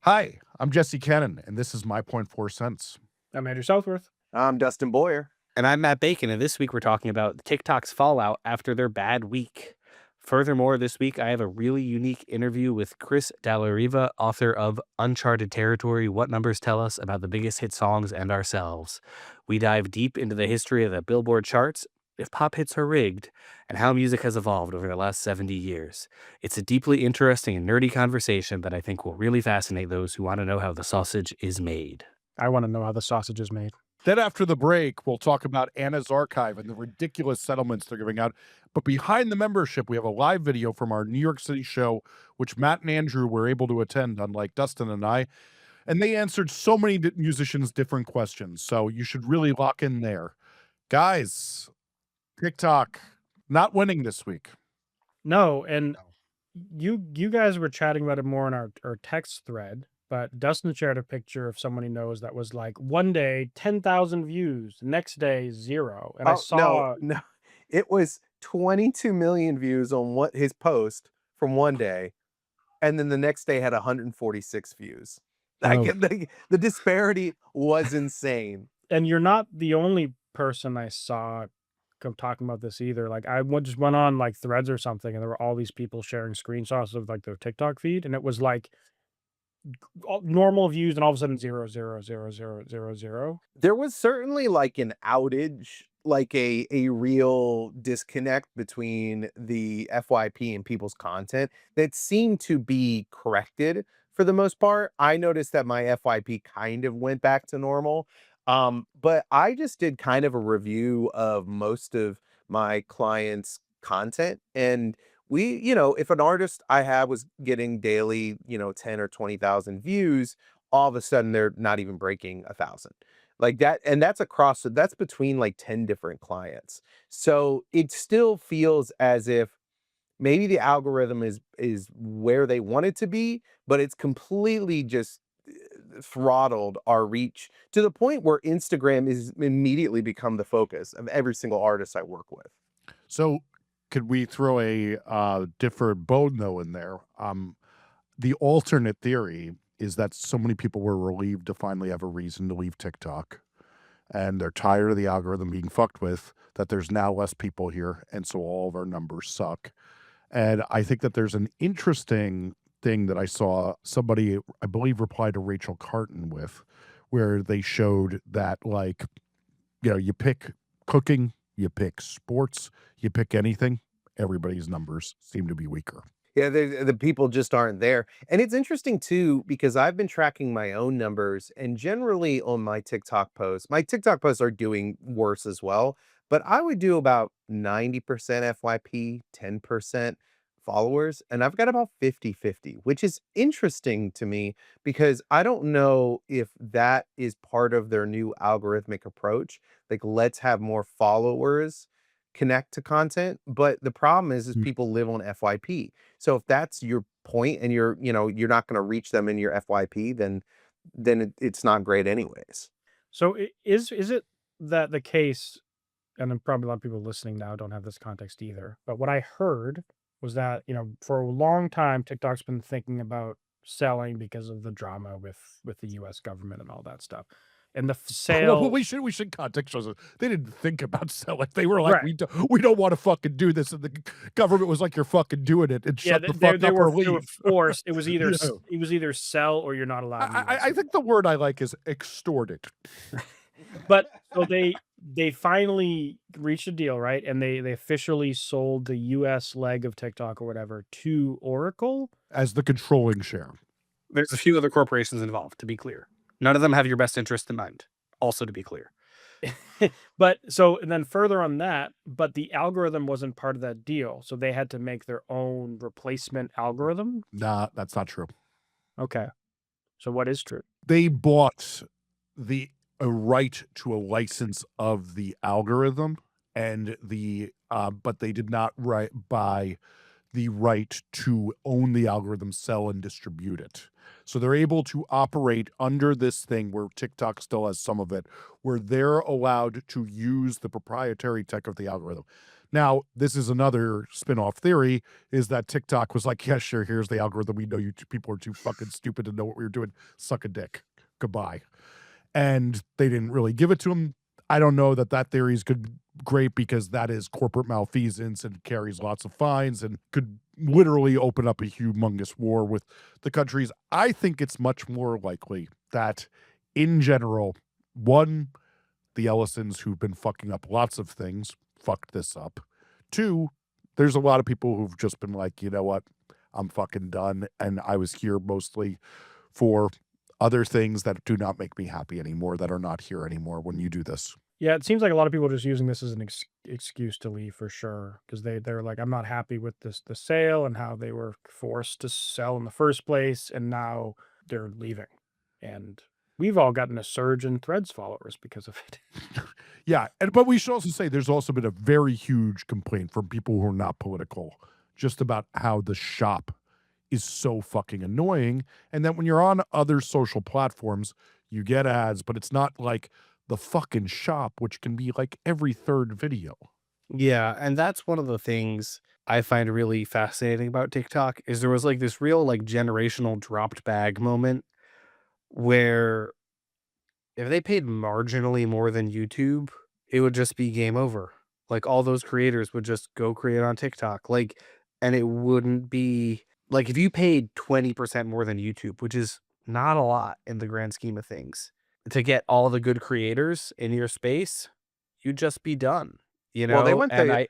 Hi, I'm Jesse Cannon, and this is my point 4 cents. I'm Andrew Southworth. I'm Dustin Boyer. And I'm Matt Bacon, and this week we're talking about TikTok's fallout after their bad week. Furthermore, this week I have a really unique interview with Chris Dallariva, author of Uncharted Territory: What Numbers Tell Us About the Biggest Hit Songs and Ourselves. We dive deep into the history of the Billboard charts, if pop hits are rigged, and how music has evolved over the last 70 years. It's a deeply interesting and nerdy conversation that I think will really fascinate those who want to know how the sausage is made. I want to know how the sausage is made. Then, after the break, we'll talk about Anna's Archive and the ridiculous settlements they're giving out. But behind the membership, we have a live video from our New York City show, which Matt and Andrew were able to attend, unlike Dustin and I. And they answered so many musicians' different questions. So you should really lock in there. Guys, TikTok not winning this week. No, and you guys were chatting about it more in our text thread, but Dustin shared a picture of someone he knows that was like one day 10,000 views, next day 0. And I saw no. It was 22 million views on what his post from one day, and then the next day had 146 views. Like, Oh. the disparity was insane. and you're not the only person I saw talking about this either. Like just went on like threads or something, and there were all these people sharing screenshots of like their TikTok feed, and it was like normal views, and all of a sudden 0, 0, 0, 0, 0, 0. There was certainly like an outage, like a real disconnect between the FYP and people's content that seemed to be corrected for the most part. I noticed that my FYP kind of went back to normal. But I just did kind of a review of most of my clients' content, and if an artist I have was getting daily, 10 or 20,000 views, all of a sudden they're not even breaking 1,000. Like that, and that's between like 10 different clients. So it still feels as if maybe the algorithm is where they want it to be, but it's completely just throttled our reach to the point where Instagram is immediately become the focus of every single artist I work with. So, could we throw a different bone though in there? The alternate theory is that so many people were relieved to finally have a reason to leave TikTok, and they're tired of the algorithm being fucked with, that there's now less people here, and so all of our numbers suck. And I think that there's an interesting thing that I saw somebody, I believe, reply to Rachel Carton with, where they showed that, like, you pick cooking, you pick sports, you pick anything, everybody's numbers seem to be weaker. Yeah, the people just aren't there. And it's interesting too, because I've been tracking my own numbers, and generally on my TikTok posts are doing worse as well. But I would do about 90% FYP, 10% followers, and I've got about 50-50, which is interesting to me because I don't know if that is part of their new algorithmic approach. Like, let's have more followers connect to content. But the problem is Mm. people live on FYP. So if that's your point and you're not going to reach them in your FYP, then it's not great anyways. So is it that the case, and then probably a lot of people listening now don't have this context either, but what I heard was that, for a long time, TikTok's been thinking about selling because of the drama with the US government and all that stuff. And the Well, sale, we should contextualize it. They didn't think about selling. They were like, right. we don't want to fucking do this, and the government was like, you're fucking doing it, and Yeah, shut the fuck up or they were leave. forced. It was either Yeah. it was either sell or you're not allowed in the US. I think the word I like is extorted. But so they finally reached a deal, right? And they officially sold the US leg of TikTok or whatever to Oracle. As the controlling share. There's a few other corporations involved, to be clear. None of them have your best interest in mind, also to be clear. But so, and then further on that, but the algorithm wasn't part of that deal. So they had to make their own replacement algorithm. Nah, that's not true. Okay. So what is true? They bought a right to a license of the algorithm, and but they did not buy the right to own the algorithm, sell, and distribute it. So they're able to operate under this thing where TikTok still has some of it, where they're allowed to use the proprietary tech of the algorithm. Now, this is another spin-off theory, is that TikTok was like, "Yeah, sure, here's the algorithm. We know you people are too fucking stupid to know what we were doing. Suck a dick. Goodbye." And they didn't really give it to him. I don't know that that theory is great because that is corporate malfeasance and carries lots of fines and could literally open up a humongous war with the countries. I think it's much more likely that, in general, one, the Ellisons who've been fucking up lots of things fucked this up. Two, there's a lot of people who've just been like, you know what, I'm fucking done, and I was here mostly for other things that do not make me happy anymore, that are not here anymore when you do this. Yeah, it seems like a lot of people are just using this as an excuse to leave for sure, because they're like, I'm not happy with the sale and how they were forced to sell in the first place, and now they're leaving. And we've all gotten a surge in Threads followers because of it. Yeah, but we should also say there's also been a very huge complaint from people who are not political, just about how the shop is so fucking annoying, and that when you're on other social platforms, you get ads, but it's not like the fucking shop, which can be like every third video. Yeah, and that's one of the things I find really fascinating about TikTok is there was like this real like generational dropped bag moment where if they paid marginally more than YouTube, it would just be game over. Like all those creators would just go create on TikTok. Like, and it wouldn't be like if you paid 20% more than YouTube, which is not a lot in the grand scheme of things, to get all the good creators in your space, you'd just be done, you Well, they know? went And the I,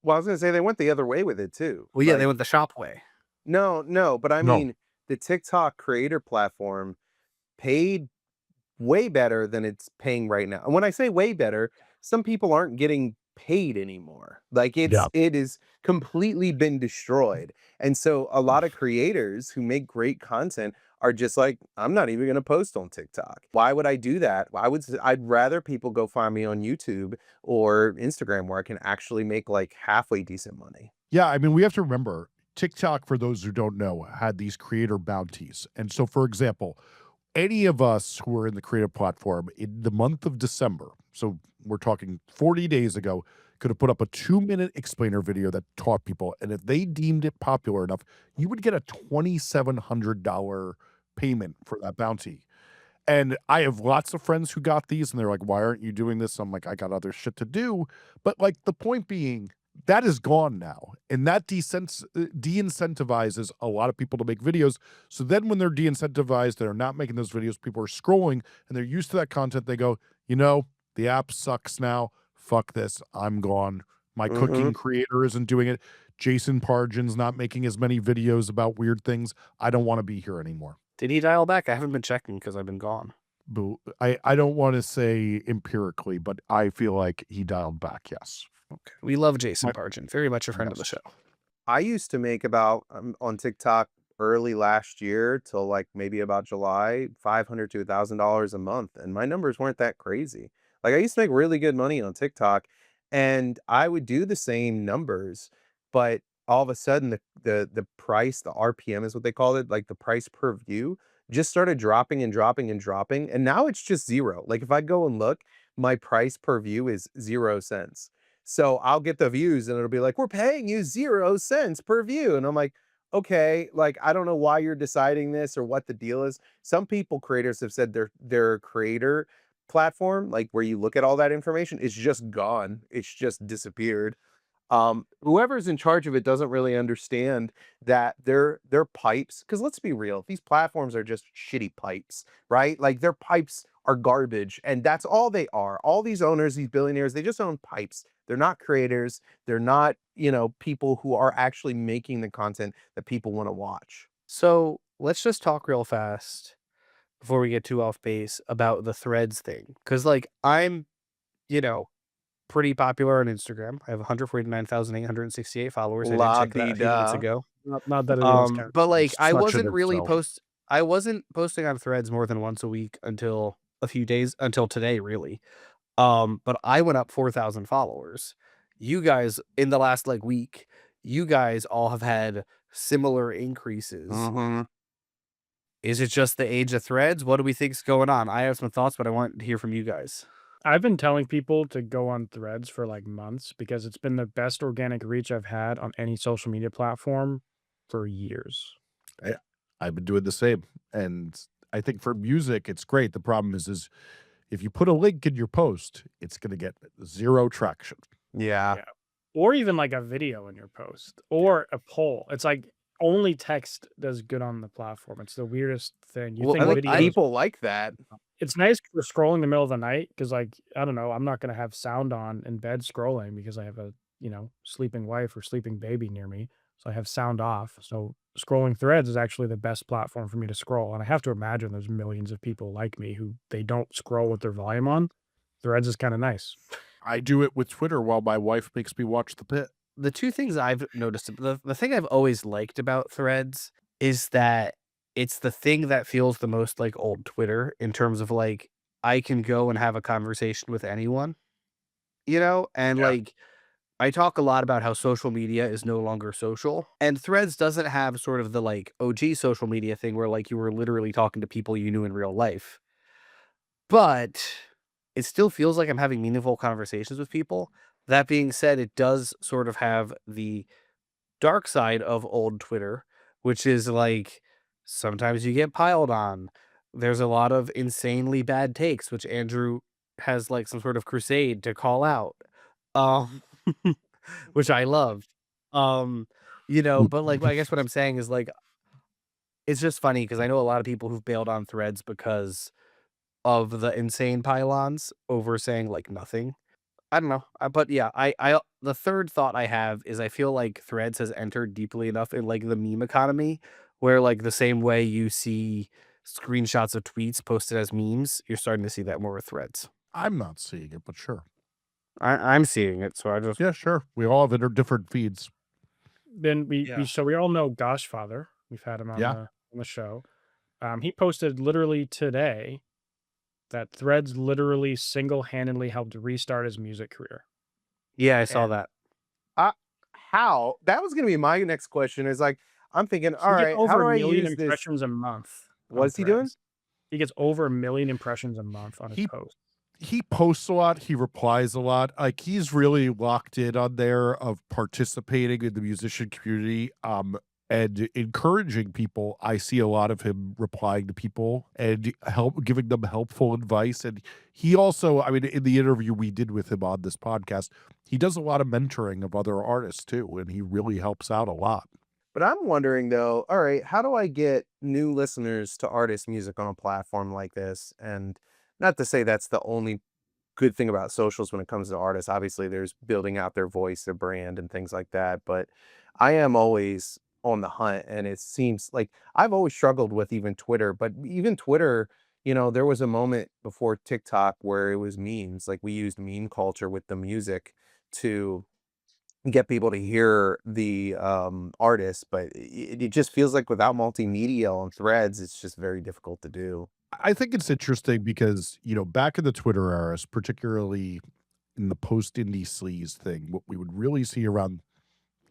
well, I was gonna say they went the other way with it too. well, yeah, they Like, went the shop way. no, but I No. mean, the TikTok creator platform paid way better than it's paying right now. And when I say way better, some people aren't getting paid anymore. Like Yeah. it is completely been destroyed. And so a lot of creators who make great content are just like, I'm not even going to post on TikTok. Why would I do that? I'd rather people go find me on YouTube or Instagram where I can actually make like halfway decent money. Yeah, I mean, we have to remember, TikTok, for those who don't know, had these creator bounties, and so, for example, any of us who are in the creative platform in the month of December, so we're talking 40 days ago, could have put up a 2-minute explainer video that taught people. And if they deemed it popular enough, you would get a $2,700 payment for that bounty. And I have lots of friends who got these and they're like, why aren't you doing this? I'm like, I got other shit to do. But like the point being, that is gone now. And that de-incentivizes a lot of people to make videos. So then when they're de-incentivized, they're not making those videos, people are scrolling and they're used to that content. They go, you know, the app sucks now. Fuck this. I'm gone. My Hmm. cooking creator isn't doing it. Jason Pargin's not making as many videos about weird things. I don't want to be here anymore. Did he dial back? I haven't been checking because I've been gone. Boo. I don't want to say empirically, but I feel like he dialed back. Yes. Okay. We love Jason My- Pargin, very much a friend of the Yes. show. I used to make about on TikTok early last year till like maybe about July, $500 to $1,000 a month, and my numbers weren't that crazy. Like I used to make really good money on TikTok, and I would do the same numbers, but all of a sudden the price, the RPM is what they called it, like the price per view, just started dropping and dropping and dropping, and now it's just zero. Like if I go and look, my price per view is 0 cents. So I'll get the views and it'll be like, we're paying you 0 cents per view. And I'm like, okay, like I don't know why you're deciding this or what the deal is. Some people, creators, have said their creator platform, like where you look at all that information, is just gone. It's just disappeared. Whoever's in charge of it doesn't really understand that their pipes, because let's be real, these platforms are just shitty pipes, right? Like their pipes are garbage, and that's all they are. All these owners, these billionaires, they just own pipes. They're not creators. They're not, people who are actually making the content that people want to watch. So let's just talk real fast before we get too off base about the threads thing. Cause like I'm, you know, pretty popular on Instagram. I have 149,868 followers. I did check that a few minutes La-di-da. ago. Not that anything's counting. But like I Such wasn't an really itself. I wasn't posting on threads more than once a week until a few days until today, really. But I went up 4,000 followers. You guys in the last like week, you guys all have had similar increases. Mm-hmm. Is it just the age of threads? What do we think's going on? I have some thoughts, but I want to hear from you guys. I've been telling people to go on Threads for like months because it's been the best organic reach I've had on any social media platform for years. I I've been doing the same, and I think for music, it's great. The problem is if you put a link in your post, it's gonna get 0 traction. Yeah. Yeah. Or even like a video in your post or a poll. It's like only text does good on the platform. It's the weirdest thing. You Well, I think think videos people like that. it's nice for scrolling in the middle of the night because, like, I don't know, I'm not gonna have sound on in bed scrolling because I have a, sleeping wife or sleeping baby near me, so I have sound off. So scrolling Threads is actually the best platform for me to scroll, and I have to imagine there's millions of people like me who they don't scroll with their volume on. Threads is kinda nice. I do it with Twitter while my wife makes me watch The Pit. the two things I've noticed, the thing I've always liked about Threads is that it's the thing that feels the most like old Twitter in terms of like I can go and have a conversation with anyone, and Yeah. like I talk a lot about how social media is no longer social, and Threads doesn't have sort of the like OG social media thing where like you were literally talking to people you knew in real life. But it still feels like I'm having meaningful conversations with people. That being said, it does sort of have the dark side of old Twitter, which is like sometimes you get piled on. There's a lot of insanely bad takes, which Andrew has like some sort of crusade to call out. Um, which I loved. Um, but like I guess what I'm saying is like it's just funny because I know a lot of people who've bailed on Threads because of the insane pylons over saying like nothing. I don't know. But yeah, the third thought I have is I feel like Threads has entered deeply enough in like the meme economy where like the same way you see screenshots of tweets posted as memes, you're starting to see that more with Threads. I'm not seeing it, but sure. I'm seeing it, so I just Yeah, sure. We all have different feeds. Then yeah. we all know Goshfather. We've had him Yeah. on the show. He posted literally today that Threads literally single-handedly helped restart his music career. Yeah, I saw And that. Uh, how? That was gonna be my next question is like, I'm thinking, all he gets right, how over do a I million use this? impressions a month What on is he doing? Threads. He gets over a million impressions a month on his He posts. he posts a lot, he replies a lot. Like he's really locked in on there of participating in the musician community, and encouraging people. I see a lot of him replying to people and giving them helpful advice. And he also, I mean, in the interview we did with him on this podcast, he does a lot of mentoring of other artists too, and he really helps out a lot. But I'm wondering though, all right, how do I get new listeners to artist music on a platform like this? And not to say that's the only good thing about socials when it comes to artists. Obviously, there's building out their voice, their brand, and things like that. But I am always on the hunt, and it seems like I've always struggled with even Twitter. But even Twitter, there was a moment before TikTok where it was memes. Like we used meme culture with the music to get people to hear the artist, but it just feels like without multimedia on Threads, it's just very difficult to do. I think it's interesting because, back in the Twitter eras, particularly in the post indie sleaze thing, what we would really see around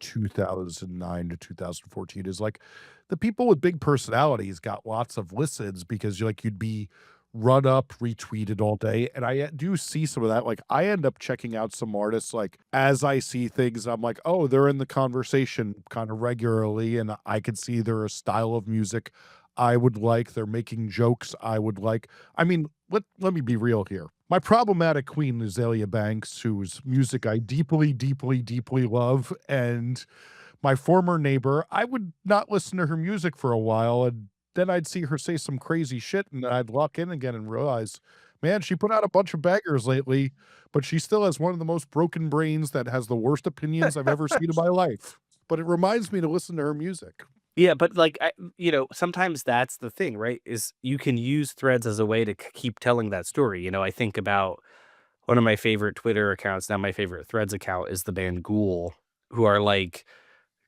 2009 to 2014 is like the people with big personalities got lots of listens because you'd be run up, retweeted all day. And I do see some of that. Like I end up checking out some artists like as I see things, I'm like, oh, they're in the conversation kind of regularly. And I can see they're a style of music I would like. They're making jokes I would like. I mean, let me be real here. My problematic queen is Azalea Banks, whose music I deeply, deeply, deeply love. And my former neighbor, I would not listen to her music for a while, and then I'd see her say some crazy shit, and I'd lock in again and realize, man, she put out a bunch of bangers lately, but she still has one of the most broken brains that has the worst opinions I've ever seen in my life. But it reminds me to listen to her music. Yeah, but like sometimes that's the thing, right? Is you can use Threads as a way to keep telling that story. I think about one of my favorite Twitter accounts, now my favorite Threads account is the band Ghoul, who are like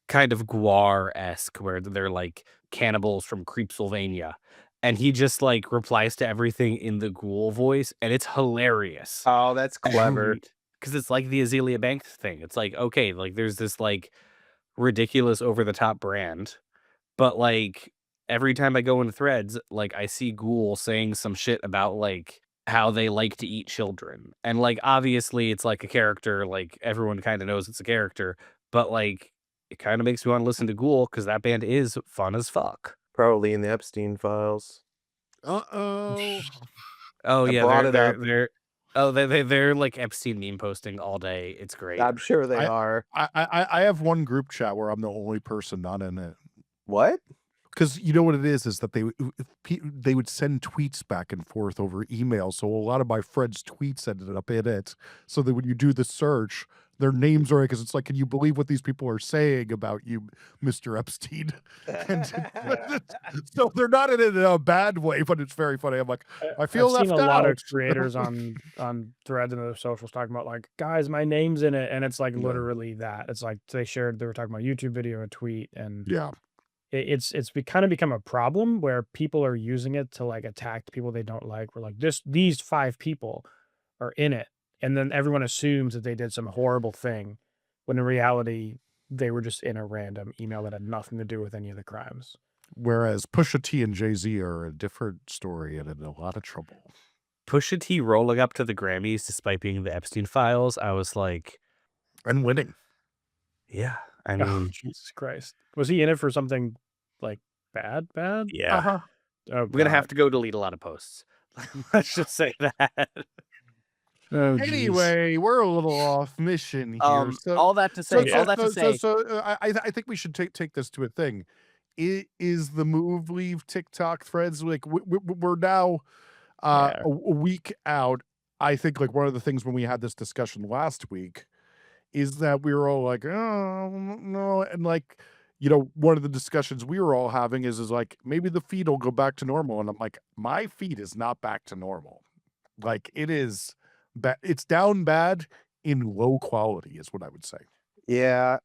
kind of Guar-esque, where they're like cannibals from Creepsylvania. And he just like replies to everything in the Ghoul voice, and it's hilarious. Oh, that's clever. Because it's like the Azealia Banks thing. It's like, okay, like there's this like ridiculous over the top brand, but like every time I go into Threads, like I see Ghoul saying some shit about like how they like to eat children. And like obviously it's like a character, like everyone kind of knows it's a character, but like it kind of makes me want to listen to Ghoul because that band is fun as fuck. Probably in the Epstein files. Uh-oh. Oh I yeah, brought it up. they're like Epstein meme posting all day. It's great. I'm sure they I are. I have one group chat where I'm the only person not in it. What? Because you know what it is that they would send tweets back and forth over email, so a lot of my friends' tweets ended up in it, so that when you do the search, their names are because it's like, "Can you believe what these people are saying about you, Mr. Epstein?" And so they're not in it in a bad way, but it's very funny. I'm like, "I I've feel seen a left lot of out." creators on Threads and other socials talking about like, guys, my name's in it, and it's like Yeah. literally that. It's like they were talking about YouTube video, a tweet, and Yeah. it's kind of become a problem where people are using it to like attack the people they don't like. We're like, these 5 people are in it, and then everyone assumes that they did some horrible thing, when in reality they were just in a random email that had nothing to do with any of the crimes. Whereas Pusha T and Jay-Z are a different story and in a lot of trouble. Pusha T rolling up to the Grammys despite being the Epstein files, I was like, And winning. yeah, I Oh, mean, Jesus Christ. Was he in it for something like bad? Bad? yeah. Uh-huh. Oh, I'm gonna have God. to go delete a lot of posts. Let's just say that. Oh, geez. Anyway, we're a little off mission here. All that to say, Yeah. I think we should take this to a thing. Is the move leave TikTok threads like we're now Yeah. a week out. I think like one of the things when we had this discussion last week is that we were all like, oh no, and like one of the discussions we were all having is like maybe the feed will go back to normal, and I'm like, my feed is not back to normal. Like it is it's down bad in low quality is what I would say. Yeah.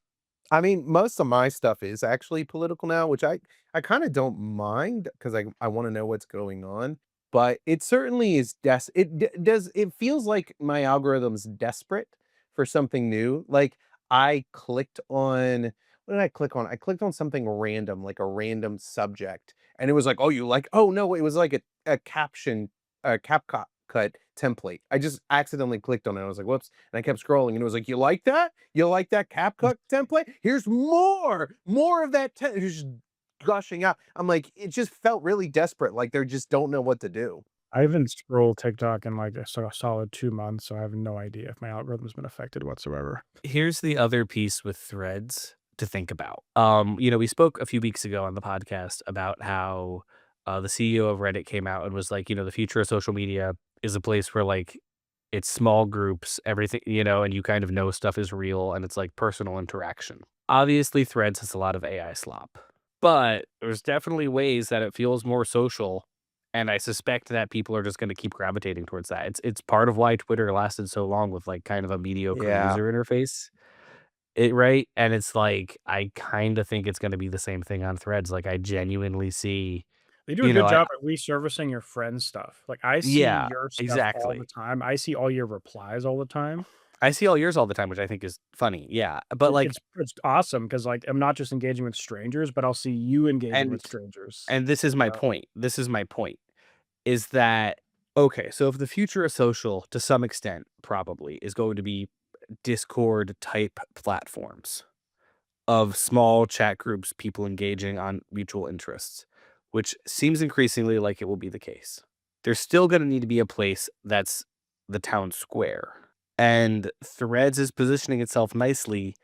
I mean, most of my stuff is actually political now, which I kind of don't mind because I want to know what's going on. But it certainly is it feels like my algorithm's desperate for something new. Like I clicked on what did I click on? I clicked on something random, like a random subject, and it was like, oh, you like? Oh no, it was like a caption, a cut template. I just accidentally clicked on it. I was like, whoops. And I kept scrolling and it was like, you like that? You like that CapCut template? Here's more of that. Just gushing out. I'm like, it just felt really desperate. Like they just don't know what to do. I haven't scrolled TikTok in like a solid 2 months, so I have no idea if my algorithm's been affected whatsoever. Here's the other piece with threads to think about. We spoke a few weeks ago on the podcast about how the CEO of Reddit came out and was like, the future of social media is a place where like it's small groups, everything, and you kind of know stuff is real and it's like personal interaction. Obviously, Threads has a lot of AI slop, but there's definitely ways that it feels more social. And I suspect that people are just going to keep gravitating towards that. It's part of why Twitter lasted so long with like kind of a mediocre Yeah. user interface. Right? And it's like I kind of think it's going to be the same thing on Threads. Like I genuinely see, They do a good job at resurfacing your friend's stuff. Like I see yeah, your stuff all exactly. the time. I see all your replies all the time. I see all yours all the time, which I think is funny. Yeah, but like it's awesome because like I'm not just engaging with strangers, but I'll see you engaging with strangers. And this is my point. This is my point. Is that okay? So if the future of social, to some extent, probably is going to be Discord type platforms of small chat groups, people engaging on mutual interests, which seems increasingly like it will be the case. There's still going to need to be a place that's the town square. And Threads is positioning itself nicely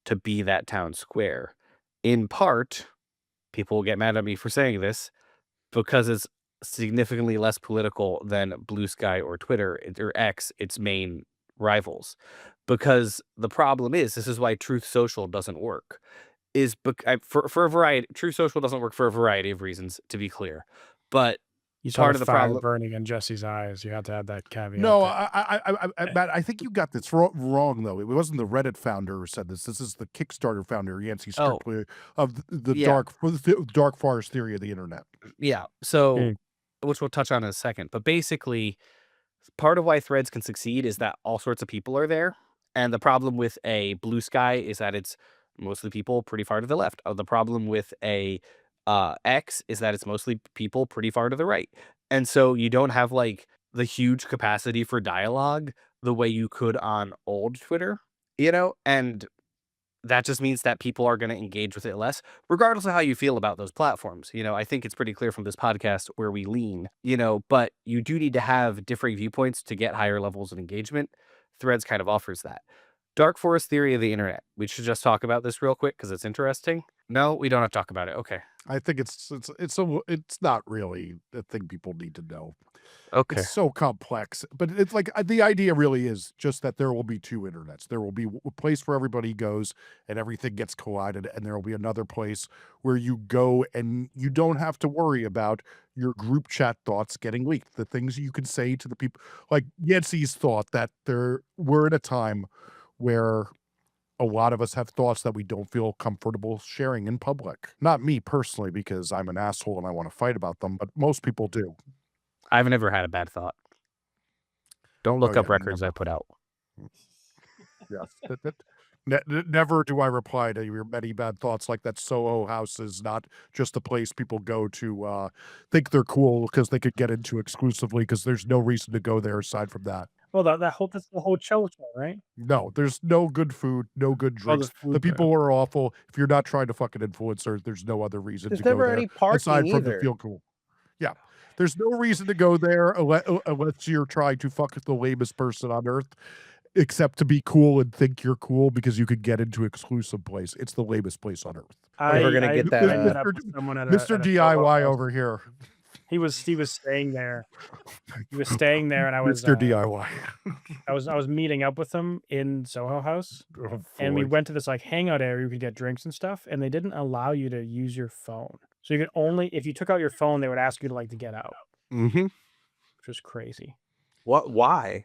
to be that town square. In part, people will get mad at me for saying this, because it's significantly less political than Blue Sky or Twitter or X, its main rivals. Because the problem is, this is why Truth Social doesn't work. For a variety, Truth Social doesn't work for a variety of reasons, to be clear. But you saw part the of the fire problem burning in Jesse's eyes. You had to add that caveat. No, there. Matt, I think you got this wrong though. It wasn't the Reddit founder who said this. This is the Kickstarter founder, Yancey Strickler, of the dark forest theory of the internet. Yeah. So, which we'll touch on in a second. But basically, part of why Threads can succeed is that all sorts of people are there. And the problem with a Blue Sky is that it's mostly people pretty far to the left. The problem with a X is that it's mostly people pretty far to the right. And so you don't have like the huge capacity for dialogue the way you could on old Twitter, you know? And that just means that people are going to engage with it less, regardless of how you feel about those platforms. You know, I think it's pretty clear from this podcast where we lean, you know, but you do need to have differing viewpoints to get higher levels of engagement. Threads kind of offers that. Dark forest theory of the internet. We should just talk about this real quick because it's interesting. No, we don't have to talk about it. Okay. I think it's not really a thing people need to know. Okay. It's so complex, but it's like the idea really is just that there will be two internets. There will be a place where everybody goes and everything gets collided, and there will be another place where you go and you don't have to worry about your group chat thoughts getting leaked. The things you can say to the people, like Yancey's thought that we're in a time where a lot of us have thoughts that we don't feel comfortable sharing in public. Not me personally, because I'm an asshole and I want to fight about them, but most people do. I've never had a bad thought. Don't Oh look yeah, up records I never. put out. Yes. Never do I reply to your many bad thoughts like that. Soho House is not just a place people go to think they're cool because they could get into exclusively because there's no reason to go there aside from that. Well, that's the whole show, right? No, there's no good food, no good Oh, the drinks. The food there. people are awful. If you're not trying to fucking influencer, there's no other reason There's to go never there any parking aside from to either. feel cool. Yeah. There's no reason to go there unless you're trying to fuck the lamest person on earth, except to be cool and think you're cool because you could get into exclusive place. It's the lamest place on earth. Never gonna I get I that. met up with someone at Mr. a Soho DIY house. over here. He was staying there. He was staying there, and I was Mr. DIY. I was meeting up with him in Soho House, Oh, and we boy. went to this like hangout area. You could get drinks and stuff, and they didn't allow you to use your phone. So you could only if you took out your phone, they would ask you to get out, Mhm. which was crazy. What? Why?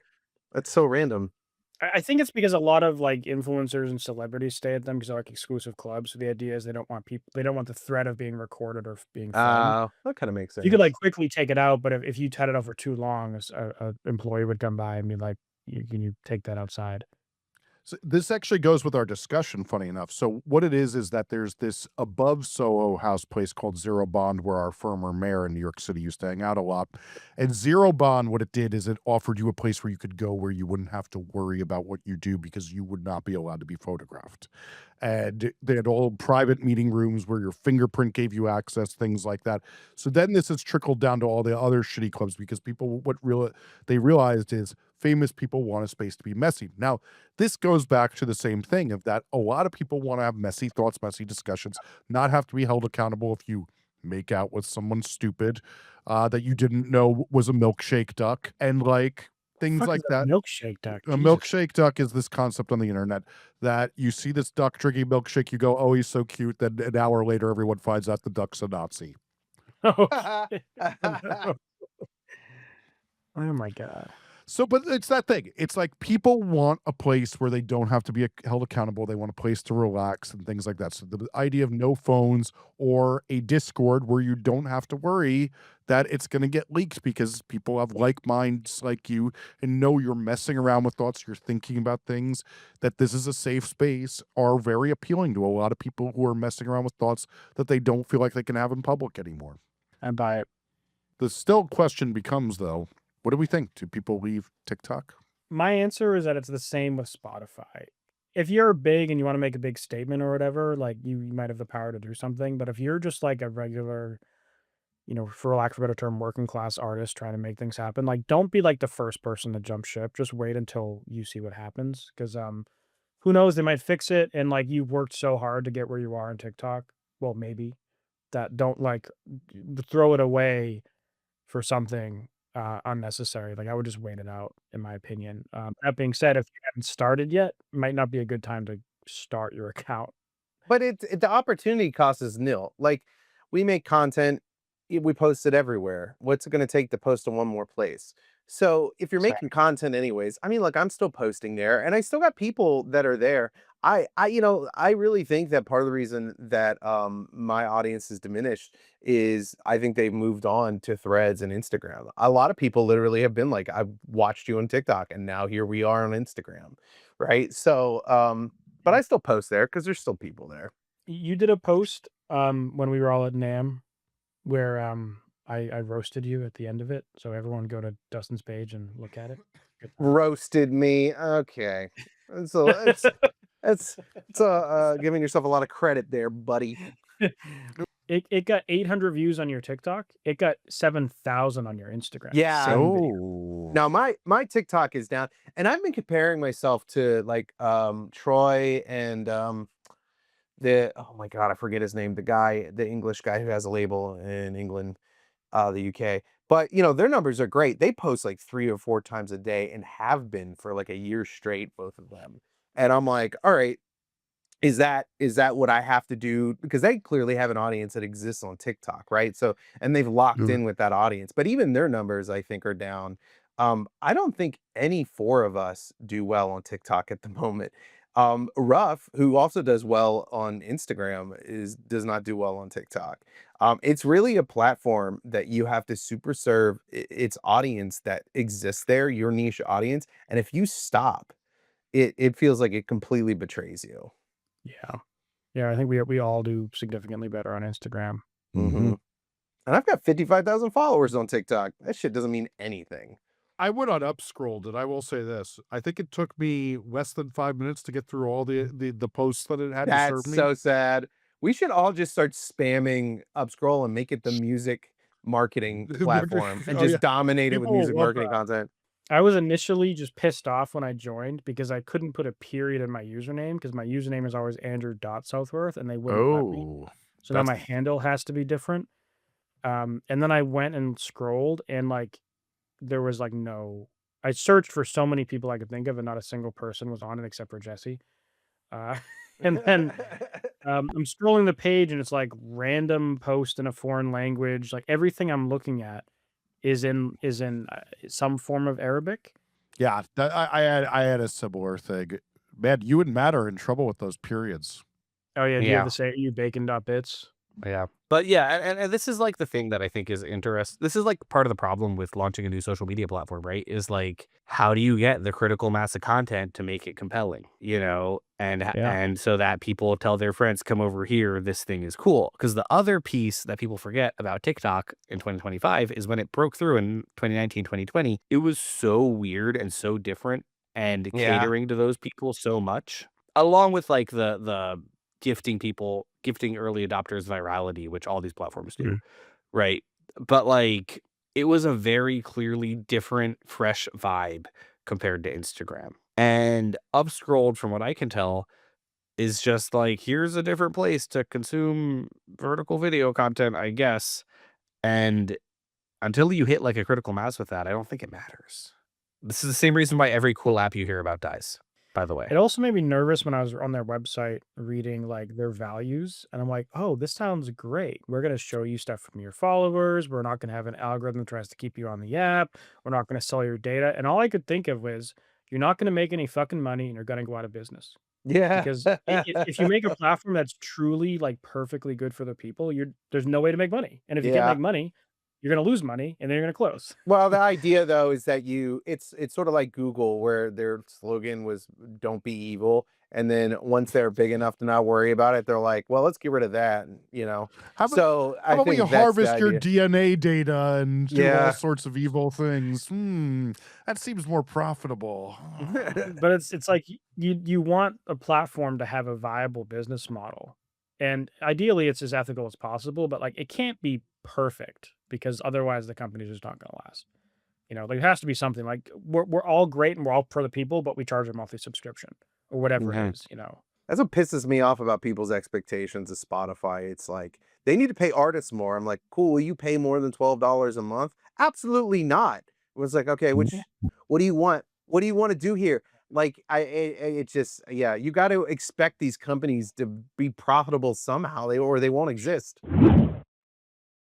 That's so random. I think it's because a lot of like influencers and celebrities stay at them because they're like exclusive clubs. So the idea is they don't want the threat of being recorded or being filmed. That kind of makes sense. You could like quickly take it out, but if you had it out for too long, a employee would come by and be like, Can you take that outside?" So this actually goes with our discussion, funny enough. So what it is that there's this above Soho House place called Zero Bond where our former mayor in New York City used to hang out a lot. And Zero Bond, what it did is it offered you a place where you could go where you wouldn't have to worry about what you do because you would not be allowed to be photographed. And they had all private meeting rooms where your fingerprint gave you access, things like that. So then this has trickled down to all the other shitty clubs because people, they realized is famous people want a space to be messy. Now, this goes back to the same thing of that a lot of people want to have messy thoughts, messy discussions, not have to be held accountable if you make out with someone stupid that you didn't know was a milkshake duck and like things Fuck like is a that. milkshake duck? A Jesus. milkshake duck is this concept on the internet that you see this duck drinking milkshake, you go, oh, he's so cute. Then an hour later, everyone finds out the duck's a Nazi. Oh, shit. Oh my god. So, but it's that thing. It's like people want a place where they don't have to be held accountable. They want a place to relax and things like that. So, the idea of no phones or a Discord where you don't have to worry that it's going to get leaked because people have like minds like you and know you're messing around with thoughts, you're thinking about things, that this is a safe space are very appealing to a lot of people who are messing around with thoughts that they don't feel like they can have in public anymore. I buy it. The still question becomes, though, what do we think? Do people leave TikTok? My answer is that it's the same with Spotify. If you're big and you want to make a big statement or whatever, like you might have the power to do something. But if you're just like a regular, for lack of a better term, working class artist trying to make things happen, like don't be like the first person to jump ship. Just wait until you see what happens. Because who knows, they might fix it. And like you've worked so hard to get where you are on TikTok. Well, maybe that don't like throw it away for something unnecessary. Like I would just wait it out, in my opinion. That being said, if you haven't started yet, it might not be a good time to start your account. But the opportunity cost is nil. Like we make content, we post it everywhere. What's it going to take to post in one more place? So if you're making content anyways, I mean, look, I'm still posting there, and I still got people that are there. I really think that part of the reason that my audience is diminished is I think they've moved on to Threads and Instagram. A lot of people literally have been like, I've watched you on TikTok, and now here we are on Instagram, right? So, but I still post there because there's still people there. You did a post when we were all at NAM where I roasted you at the end of it. So everyone go to Dustin's page and look at it. Good Roasted me. Okay. So it's giving yourself a lot of credit there, buddy. time. It got 800 views on your TikTok. It got 7,000 on your Instagram. Yeah. Same video. Oh. Now my TikTok is down, and I've been comparing myself to like Troy and oh my god, I forget his name, the English guy who has a label in England, the UK. But you know, their numbers are great. They post like 3 or 4 times a day and have been for like a year straight, both of them. And I'm like, all right, is that what I have to do? Because they clearly have an audience that exists on TikTok, right? So, and they've locked Mm. in with that audience. But even their numbers, I think, are down. I don't think any 4 of us do well on TikTok at the moment. Ruff, who also does well on Instagram, does not do well on TikTok. It's really a platform that you have to super serve its audience that exists there, your niche audience. And if you stop, it feels like it completely betrays you. Yeah. Yeah, I think we all do significantly better on Instagram. Mhm. And I've got 55,000 followers on TikTok. That shit doesn't mean anything. I went on Upscrolled, and I will say this: I think it took me less than 5 minutes to get through all the posts that it had to That's serve me. so sad. We should all just start spamming Upscroll and make it the music marketing platform and Oh, yeah. just dominate it with People will music love marketing content. I was initially just pissed off when I joined because I couldn't put a period in my username because my username is always Andrew.Southworth and they wouldn't let me. Oh, So now that's my handle has to be different. And then I went and scrolled and like there was like no I searched for so many people I could think of and not a single person was on it except for Jesse. Uh, and then I'm scrolling the page and it's like random post in a foreign language. Like everything I'm looking at is in some form of Arabic. yeah. I had a similar thing. Man, you and Matt are in trouble with those periods. Oh yeah, do you have Yeah. the say you bacon.bits? Yeah. But yeah, and this is like the thing that I think is interesting. This is like part of the problem with launching a new social media platform, right? Is like, how do you get the critical mass of content to make it compelling, you know? Yeah. And so that people tell their friends, come over here, this thing is cool. Because the other piece that people forget about TikTok in 2025 is when it broke through in 2019, 2020, it was so weird and so different and Yeah. catering to those people so much, along with like the gifting early adopters virality, which all these platforms do, Mhm. right? But like it was a very clearly different, fresh vibe compared to Instagram. And Upscrolled, from what I can tell, is just like, here's a different place to consume vertical video content, I guess. And until you hit like a critical mass with that, I don't think it matters. This is the same reason why every cool app you hear about dies, by the way. It also made me nervous when I was on their website reading like their values. And I'm like, oh, this sounds great. We're going to show you stuff from your followers. We're not going to have an algorithm that tries to keep you on the app. We're not going to sell your data. And all I could think of was, you're not going to make any fucking money and you're going to go out of business. Yeah. Because if you make a platform that's truly like perfectly good for the people, there's no way to make money. And if you can't Yeah. make money, you're going to lose money and then you're going to close. Well, the idea though is that it's sort of like Google, where their slogan was "Don't be evil," and then once they're big enough to not worry about it, they're like, "Well, let's get rid of that," you know. How about So how I about we think that's the harvest your idea. DNA data and do all Yeah. sorts of evil things? That seems more profitable. But it's like you want a platform to have a viable business model. And ideally it's as ethical as possible, but like it can't be perfect because otherwise the company's just not gonna last. You know, there has to be something like we're all great and we're all for the people, but we charge a monthly subscription or whatever Mhm. it is, you know. That's what pisses me off about people's expectations of Spotify. It's like they need to pay artists more. I'm like, cool, will you pay more than $12 a month? Absolutely not. It was like, okay, what do you want? What do you want to do here? Like, it's just, yeah, you got to expect these companies to be profitable somehow, or they won't exist.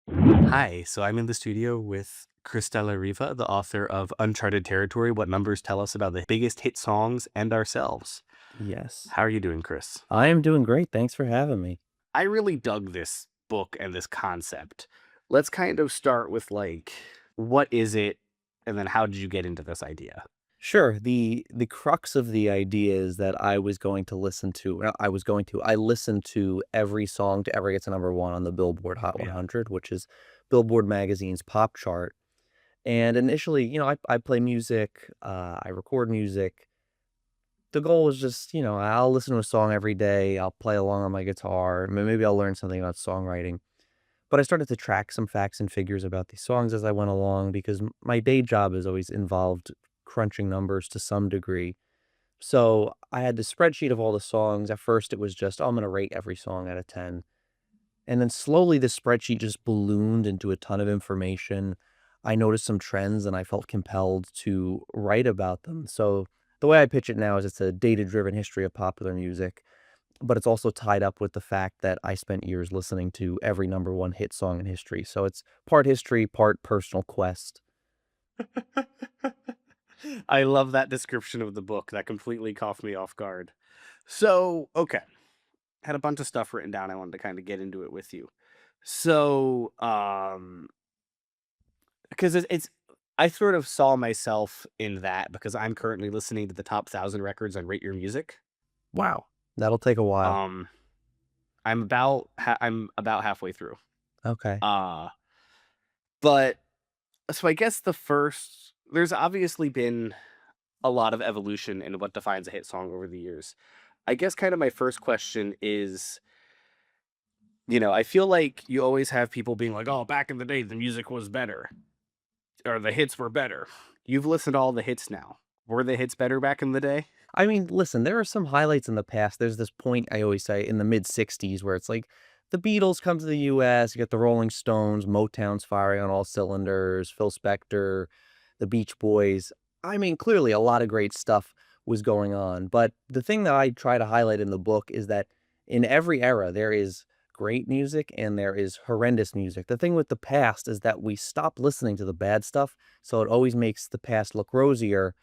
Hi, so I'm in the studio with Chris Della Riva, the author of Uncharted Territory, What Numbers Tell Us About the Biggest Hit Songs and Ourselves. Yes. How are you doing, Chris? I am doing great. Thanks for having me. I really dug this book and this concept. Let's kind of start with like, what is it? And then how did you get into this idea? Sure. The crux of the idea is that I listened to every song to ever get to number one on the Billboard Hot Yeah. 100, which is Billboard magazine's pop chart. And initially, I play music, I record music. The goal was just, I'll listen to a song every day, I'll play along on my guitar, maybe I'll learn something about songwriting. But I started to track some facts and figures about these songs as I went along because my day job has always involved crunching numbers to some degree. So I had this spreadsheet of all the songs. At first, it was just, oh, I'm going to rate every song out of 10. And then slowly, the spreadsheet just ballooned into a ton of information. I noticed some trends and I felt compelled to write about them. So the way I pitch it now is it's a data driven history of popular music, but it's also tied up with the fact that I spent years listening to every number one hit song in history. So it's part history, part personal quest. I love that description of the book. That completely caught me off guard. So, okay. Had a bunch of stuff written down. I wanted to kind of get into it with you. So, because I sort of saw myself in that because I'm currently listening to the top 1,000 records on Rate Your Music. Wow. That'll take a while. I'm about halfway through. Okay. But so I guess there's obviously been a lot of evolution in what defines a hit song over the years. I guess kind of my first question is, I feel like you always have people being like, oh, back in the day, the music was better or the hits were better. You've listened to all the hits now. Were the hits better back in the day? I mean, listen, there are some highlights in the past. There's this point I always say in the mid 60s where it's like the Beatles come to the US, you get the Rolling Stones, Motown's firing on all cylinders, Phil Spector, the Beach Boys. I mean, clearly a lot of great stuff was going on. But the thing that I try to highlight in the book is that in every era, there is great music and there is horrendous music. The thing with the past is that we stop listening to the bad stuff, so it always makes the past look rosier.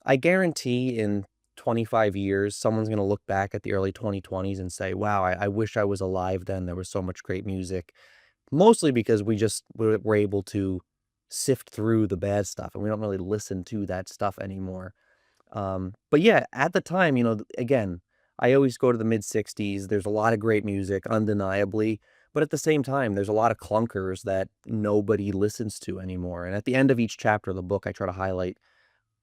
I guarantee in 25 years, someone's going to look back at the early 2020s and say, wow, I wish I was alive then. There was so much great music. Mostly because we're able to sift through the bad stuff and we don't really listen to that stuff anymore. But yeah, at the time, again, I always go to the mid 60s. There's a lot of great music, undeniably. But at the same time, there's a lot of clunkers that nobody listens to anymore. And at the end of each chapter of the book, I try to highlight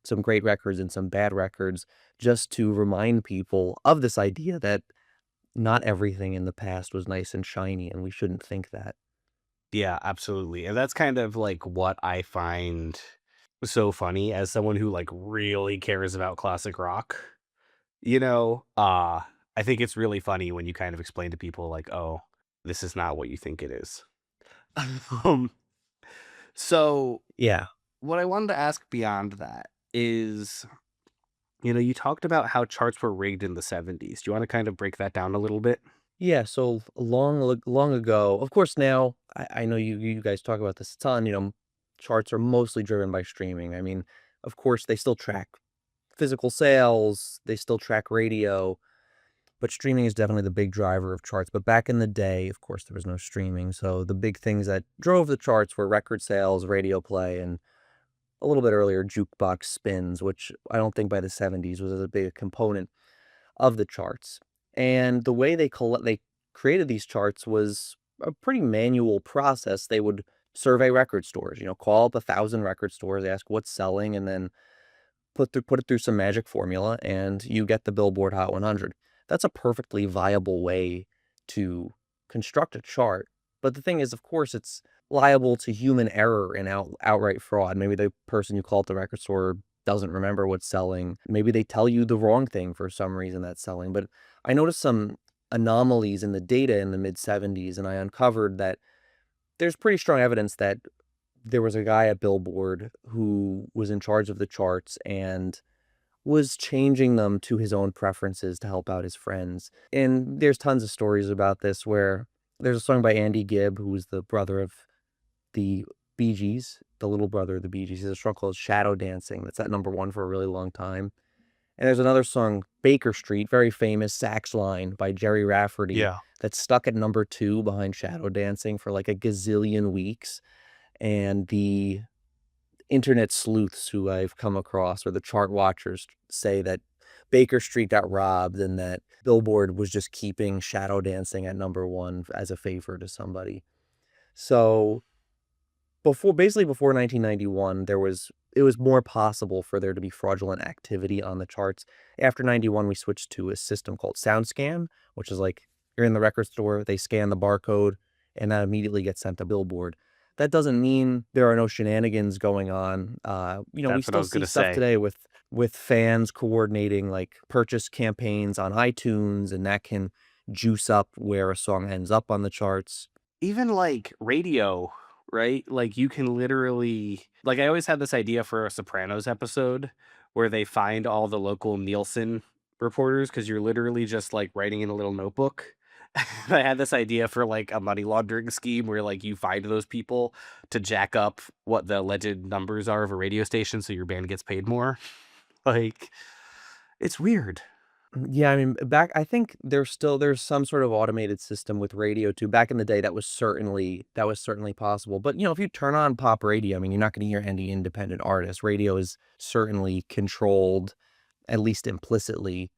some great records and some bad records just to remind people of this idea that not everything in the past was nice and shiny and we shouldn't think that. Yeah, absolutely. And that's kind of like what I find so funny as someone who like really cares about classic rock. I think it's really funny when you kind of explain to people like, oh, this is not what you think it is. um, so Yeah. what I wanted to ask beyond that is, you talked about how charts were rigged in the 70s. Do you want to kind of break that down a little bit? Yeah, so long ago, of course now, I know you guys talk about this a ton, charts are mostly driven by streaming. I mean, of course, they still track physical sales, they still track radio, but streaming is definitely the big driver of charts. But back in the day, of course, there was no streaming. So the big things that drove the charts were record sales, radio play, and a little bit earlier, jukebox spins, which I don't think by the 70s was as big a component of the charts. And the way they created these charts was a pretty manual process. They would survey record stores, call up 1,000 record stores, ask what's selling, and then put it through some magic formula, and you get the Billboard Hot 100. That's a perfectly viable way to construct a chart. But the thing is, of course, it's liable to human error and outright fraud. Maybe the person you call at the record store doesn't remember what's selling. Maybe they tell you the wrong thing for some reason that's selling. But I noticed some anomalies in the data in the mid 70s, and I uncovered that there's pretty strong evidence that there was a guy at Billboard who was in charge of the charts and was changing them to his own preferences to help out his friends. And there's tons of stories about this where there's a song by Andy Gibb, who was the brother of the Bee Gees, the little brother of the Bee Gees. He has a song called Shadow Dancing that's at number one for a really long time. And there's another song, Baker Street, very famous sax line by Jerry Rafferty, Yeah. that's stuck at number two behind Shadow Dancing for like a gazillion weeks. And the internet sleuths who I've come across or the chart watchers say that Baker Street got robbed and that Billboard was just keeping Shadow Dancing at number one as a favor to somebody. So before 1991, it was more possible for there to be fraudulent activity on the charts. After 91, we switched to a system called SoundScan, which is like you're in the record store, they scan the barcode, and that immediately gets sent to Billboard. That doesn't mean there are no shenanigans going on. We That's what I still was see gonna stuff say. today with fans coordinating like purchase campaigns on iTunes, and that can juice up where a song ends up on the charts. Even like radio, right? Like you can literally like I always had this idea for a Sopranos episode where they find all the local Nielsen reporters because you're literally just like writing in a little notebook. I had this idea for like a money laundering scheme where like you find those people to jack up what the alleged numbers are of a radio station so your band gets paid more. Like it's weird. Yeah, I mean, I think there's some sort of automated system with radio too. Back in the day, that was certainly possible. But if you turn on pop radio, I mean, you're not going to hear any independent artists. Radio is certainly controlled, at least implicitly,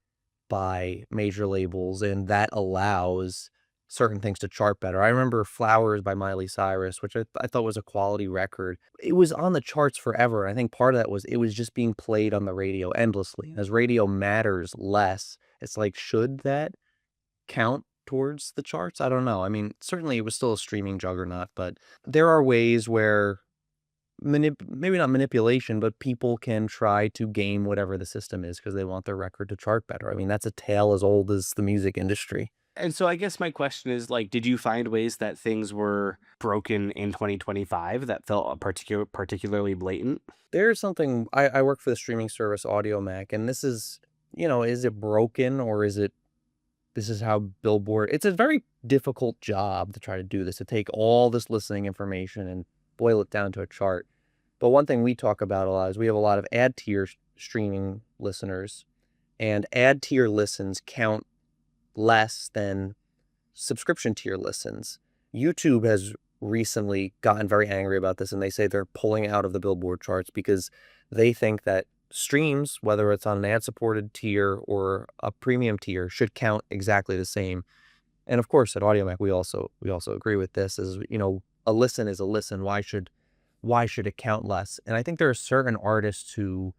by major labels, and that allows certain things to chart better. I remember Flowers by Miley Cyrus, which I thought was a quality record. It was on the charts forever. I think part of that was it was just being played on the radio endlessly. As radio matters less, it's like, should that count towards the charts? I don't know. I mean, certainly it was still a streaming juggernaut, but there are ways where maybe not manipulation, but people can try to game whatever the system is because they want their record to chart better. I mean, that's a tale as old as the music industry. And so I guess my question is like, did you find ways that things were broken in 2025 that felt particularly blatant? There's something I work for the streaming service AudioMac, and this is, is it broken or this is how Billboard, it's a very difficult job to try to do this, to take all this listening information and boil it down to a chart. But one thing we talk about a lot is we have a lot of ad tier streaming listeners, and ad tier listens count less than subscription tier listens. YouTube has recently gotten very angry about this, and they say they're pulling out of the Billboard charts because they think that streams, whether it's on an ad-supported tier or a premium tier, should count exactly the same. And of course, at AudioMac, we also agree with this. Is a listen is a listen. Why should it count less? And I think there are certain artists who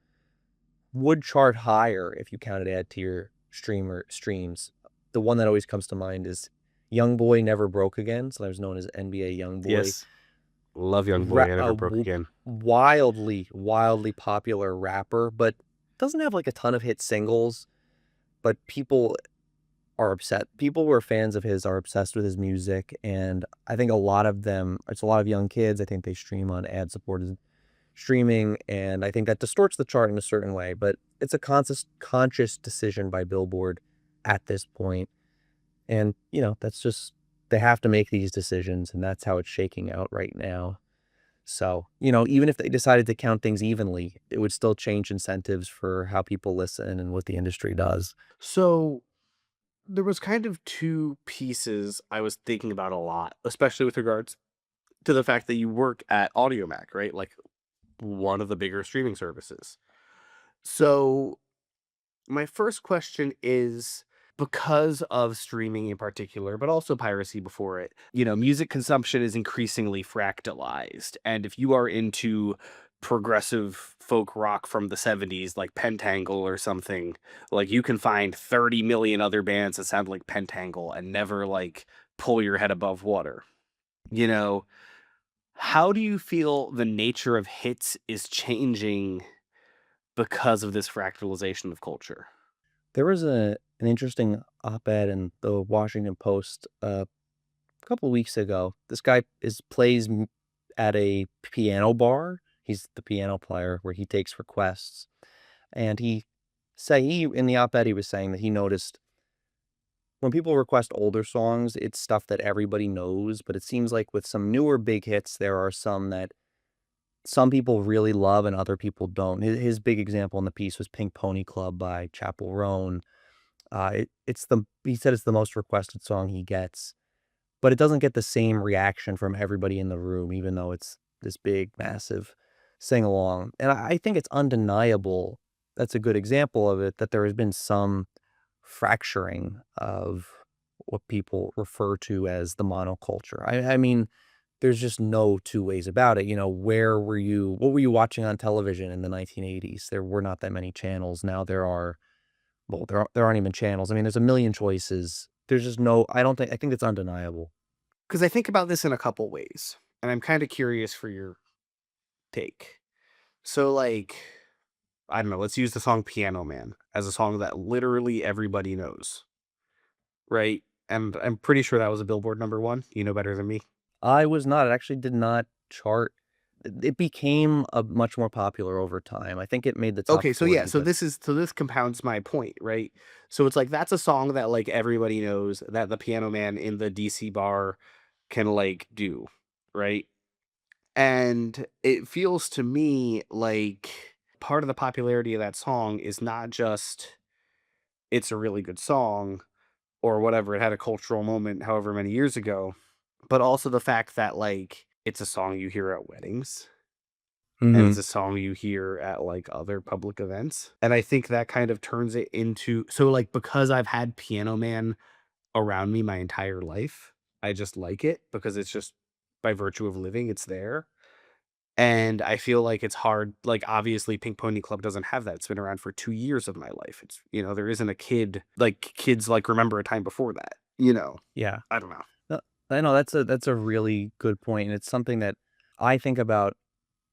would chart higher if you counted ad tier streams. The one that always comes to mind is Young Boy Never Broke Again, sometimes known as NBA Young Boy. Yes. Love Young Boy. I never broke again. Wildly popular rapper, but doesn't have like a ton of hit singles. But people are upset. People who are fans of his are obsessed with his music, and I think a lot of them, it's a lot of young kids. I think they stream on ad-supported streaming, and I think that distorts the chart in a certain way. But it's a conscious decision by Billboard at this point. And, that's just, they have to make these decisions, and that's how it's shaking out right now. So, even if they decided to count things evenly, it would still change incentives for how people listen and what the industry does. So there was kind of two pieces I was thinking about a lot, especially with regards to the fact that you work at AudioMac, right? Like one of the bigger streaming services. So my first question is because of streaming in particular, but also piracy before it, music consumption is increasingly fractalized. And if you are into progressive folk rock from the 70s, like Pentangle or something, like you can find 30 million other bands that sound like Pentangle and never like pull your head above water. You know, how do you feel the nature of hits is changing because of this fractalization of culture? There was an interesting op-ed in the Washington Post a couple weeks ago. This guy plays at a piano bar. He's the piano player where he takes requests, and he in the op-ed he was saying that he noticed when people request older songs, it's stuff that everybody knows, but it seems like with some newer big hits, there are some that some people really love and other people don't. His big example in the piece was Pink Pony Club by Chappell Roan. He said it's the most requested song he gets, but it doesn't get the same reaction from everybody in the room, even though it's this big, massive sing along. And I think it's undeniable. That's a good example of it, that there has been some fracturing of what people refer to as the monoculture. I mean, there's just no two ways about it. What were you watching on television in the 1980s? There were not that many channels. Now there aren't even channels. I mean, there's a million choices. There's just no, I think it's undeniable. Because I think about this in a couple ways, and I'm kind of curious for your take. So, like, I don't know, let's use the song Piano Man as a song that literally everybody knows, right? And I'm pretty sure that was a Billboard #1. You know better than me. I was not. It actually did not chart. It became a much more popular over time. I think it made the top Okay, so yeah, 40, so but this compounds my point, right? So it's like that's a song that like everybody knows that the Piano Man in the DC bar can like do, right? And it feels to me like part of the popularity of that song is not just it's a really good song or whatever, it had a cultural moment however many years ago, but also the fact that like it's a song you hear at weddings and it's Mhm. a song you hear at like other public events. And I think that kind of turns it into so like because I've had Piano Man around me my entire life, I just like it because it's just by virtue of living, it's there. And I feel like it's hard like, obviously, Pink Pony Club doesn't have that, it's been around for 2 years of my life, it's there isn't a kid like, kids, like, remember a time before that, you know? Yeah. I don't know. No, I know that's a really good point, and it's something that I think about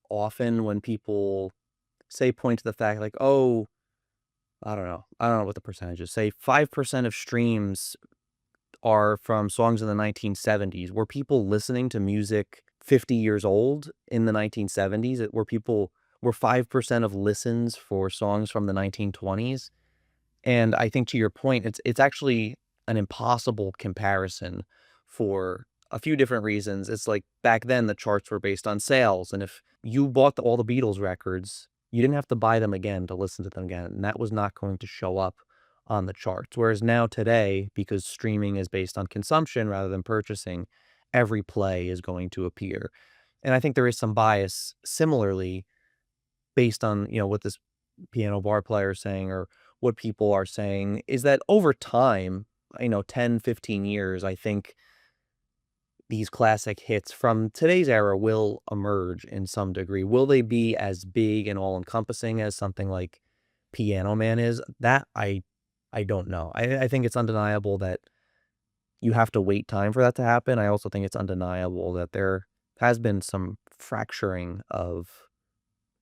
often when people say point to the fact like, "Oh, I don't know what the percentage is. Say 5% of streams are from songs in the 1970s." Were people listening to music 50 years old in the 1970s? Were 5% of listens for songs from the 1920s? And I think to your point, it's actually an impossible comparison for a few different reasons. It's like back then the charts were based on sales, and if you bought all the Beatles records, you didn't have to buy them again to listen to them again, and that was not going to show up on the charts. Whereas now today, because streaming is based on consumption rather than purchasing, every play is going to appear. And I think there is some bias similarly based on, what this piano bar player is saying or what people are saying is that over time, 10, 15 years, I think these classic hits from today's era will emerge in some degree. Will they be as big and all encompassing as something like Piano Man is? That I don't know. I think it's undeniable that you have to wait time for that to happen. I also think it's undeniable that there has been some fracturing of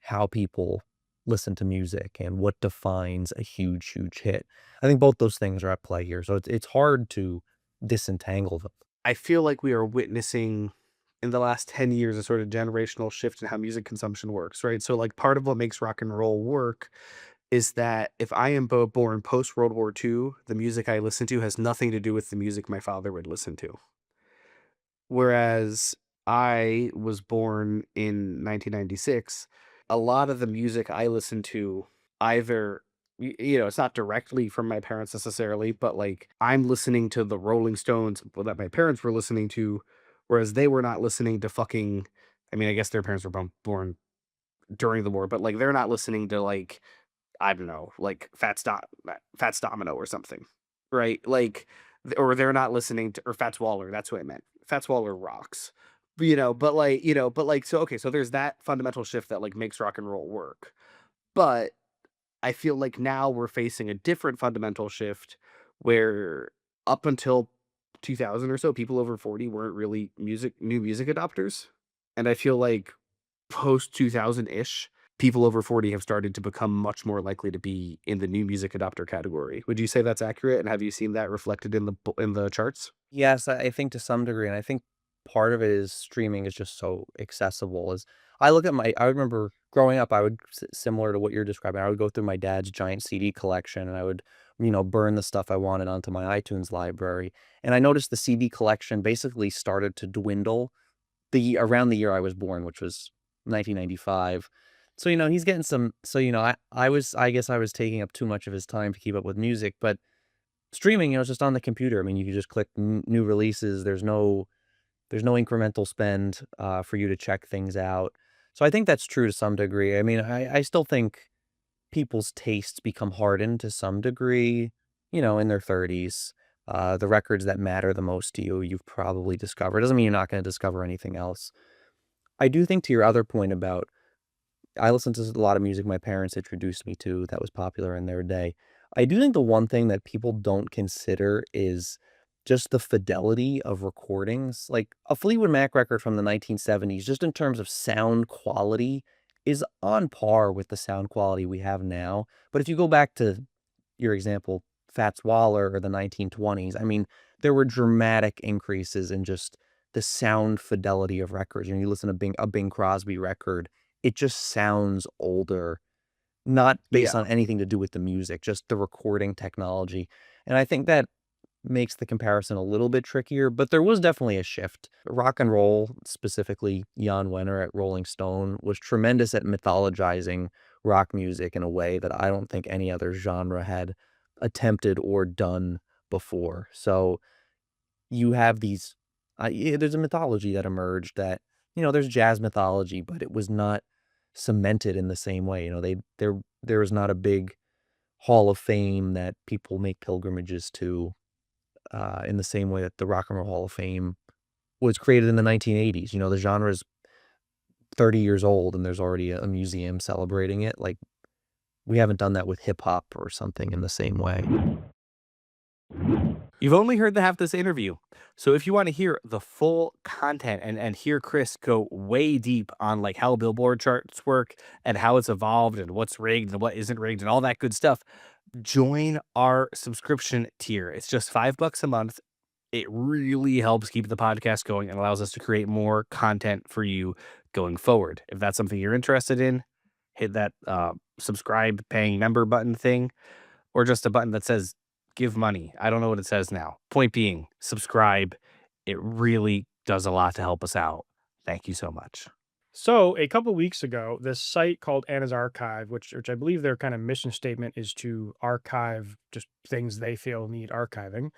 how people listen to music and what defines a huge, huge hit. I think both those things are at play here, so it's hard to disentangle them. I feel like we are witnessing, in the last 10 years, a sort of generational shift in how music consumption works, right? So, like, part of what makes rock and roll work is that if I am born post World War II, the music I listen to has nothing to do with the music my father would listen to. Whereas I was born in 1996, a lot of the music I listen to either it's not directly from my parents necessarily, but like I'm listening to the Rolling Stones that my parents were listening to, whereas they were not listening to fucking. I mean, I guess their parents were born during the war, but like they're not listening to like I don't know, like Fats Domino or something, right? Like, or they're not listening to, or Fats Waller. That's what I meant. Fats Waller rocks, so okay, so there's that fundamental shift that like makes rock and roll work. But I feel like now we're facing a different fundamental shift where up until 2000 or so, people over 40 weren't really new music adopters, and I feel like post 2000-ish, people over 40 have started to become much more likely to be in the new music adopter category. Would you say that's accurate? And have you seen that reflected in the charts? Yes, I think to some degree, and I think part of it is streaming is just so accessible. As I remember growing up, I would similar to what you're describing. I would go through my dad's giant CD collection, and I would, burn the stuff I wanted onto my iTunes library. And I noticed the CD collection basically started to dwindle around the year I was born, which was 1995. So, he's getting some. So, I guess I was taking up too much of his time to keep up with music, but streaming, it's just on the computer. I mean, you can just click new releases. There's no incremental spend for you to check things out. So I think that's true to some degree. I mean, I still think people's tastes become hardened to some degree, in their 30s. The records that matter the most to you, you've probably discovered. Doesn't mean you're not going to discover anything else. I do think to your other point about I listen to a lot of music my parents introduced me to that was popular in their day. I do think the one thing that people don't consider is just the fidelity of recordings. Like a Fleetwood Mac record from the 1970s, just in terms of sound quality, is on par with the sound quality we have now. But if you go back to your example, Fats Waller or the 1920s, I mean, there were dramatic increases in just the sound fidelity of records. You listen to a Bing Crosby record, it just sounds older, not based Yeah. on anything to do with the music, just the recording technology. And I think that makes the comparison a little bit trickier, but there was definitely a shift. Rock and roll, specifically Jan Wenner at Rolling Stone, was tremendous at mythologizing rock music in a way that I don't think any other genre had attempted or done before. So you have these, there's a mythology that emerged that, there's jazz mythology, but it was not cemented in the same way. There was not a big hall of fame that people make pilgrimages to in the same way that the Rock and Roll Hall of Fame was created in the 1980s. The genre is 30 years old and there's already a museum celebrating it. Like, we haven't done that with hip hop or something in the same way. You've only heard the half this interview. So if you want to hear the full content and hear Chris go way deep on like how Billboard charts work and how it's evolved and what's rigged and what isn't rigged and all that good stuff, join our subscription tier. It's just $5 a month. It really helps keep the podcast going and allows us to create more content for you going forward. If that's something you're interested in, hit that subscribe paying member button thing, or just a button that says give money. I don't know what it says now. Point being, subscribe. It really does a lot to help us out. Thank you so much. So a couple weeks ago, this site called Anna's Archive, which I believe their kind of mission statement is to archive just things they feel need archiving,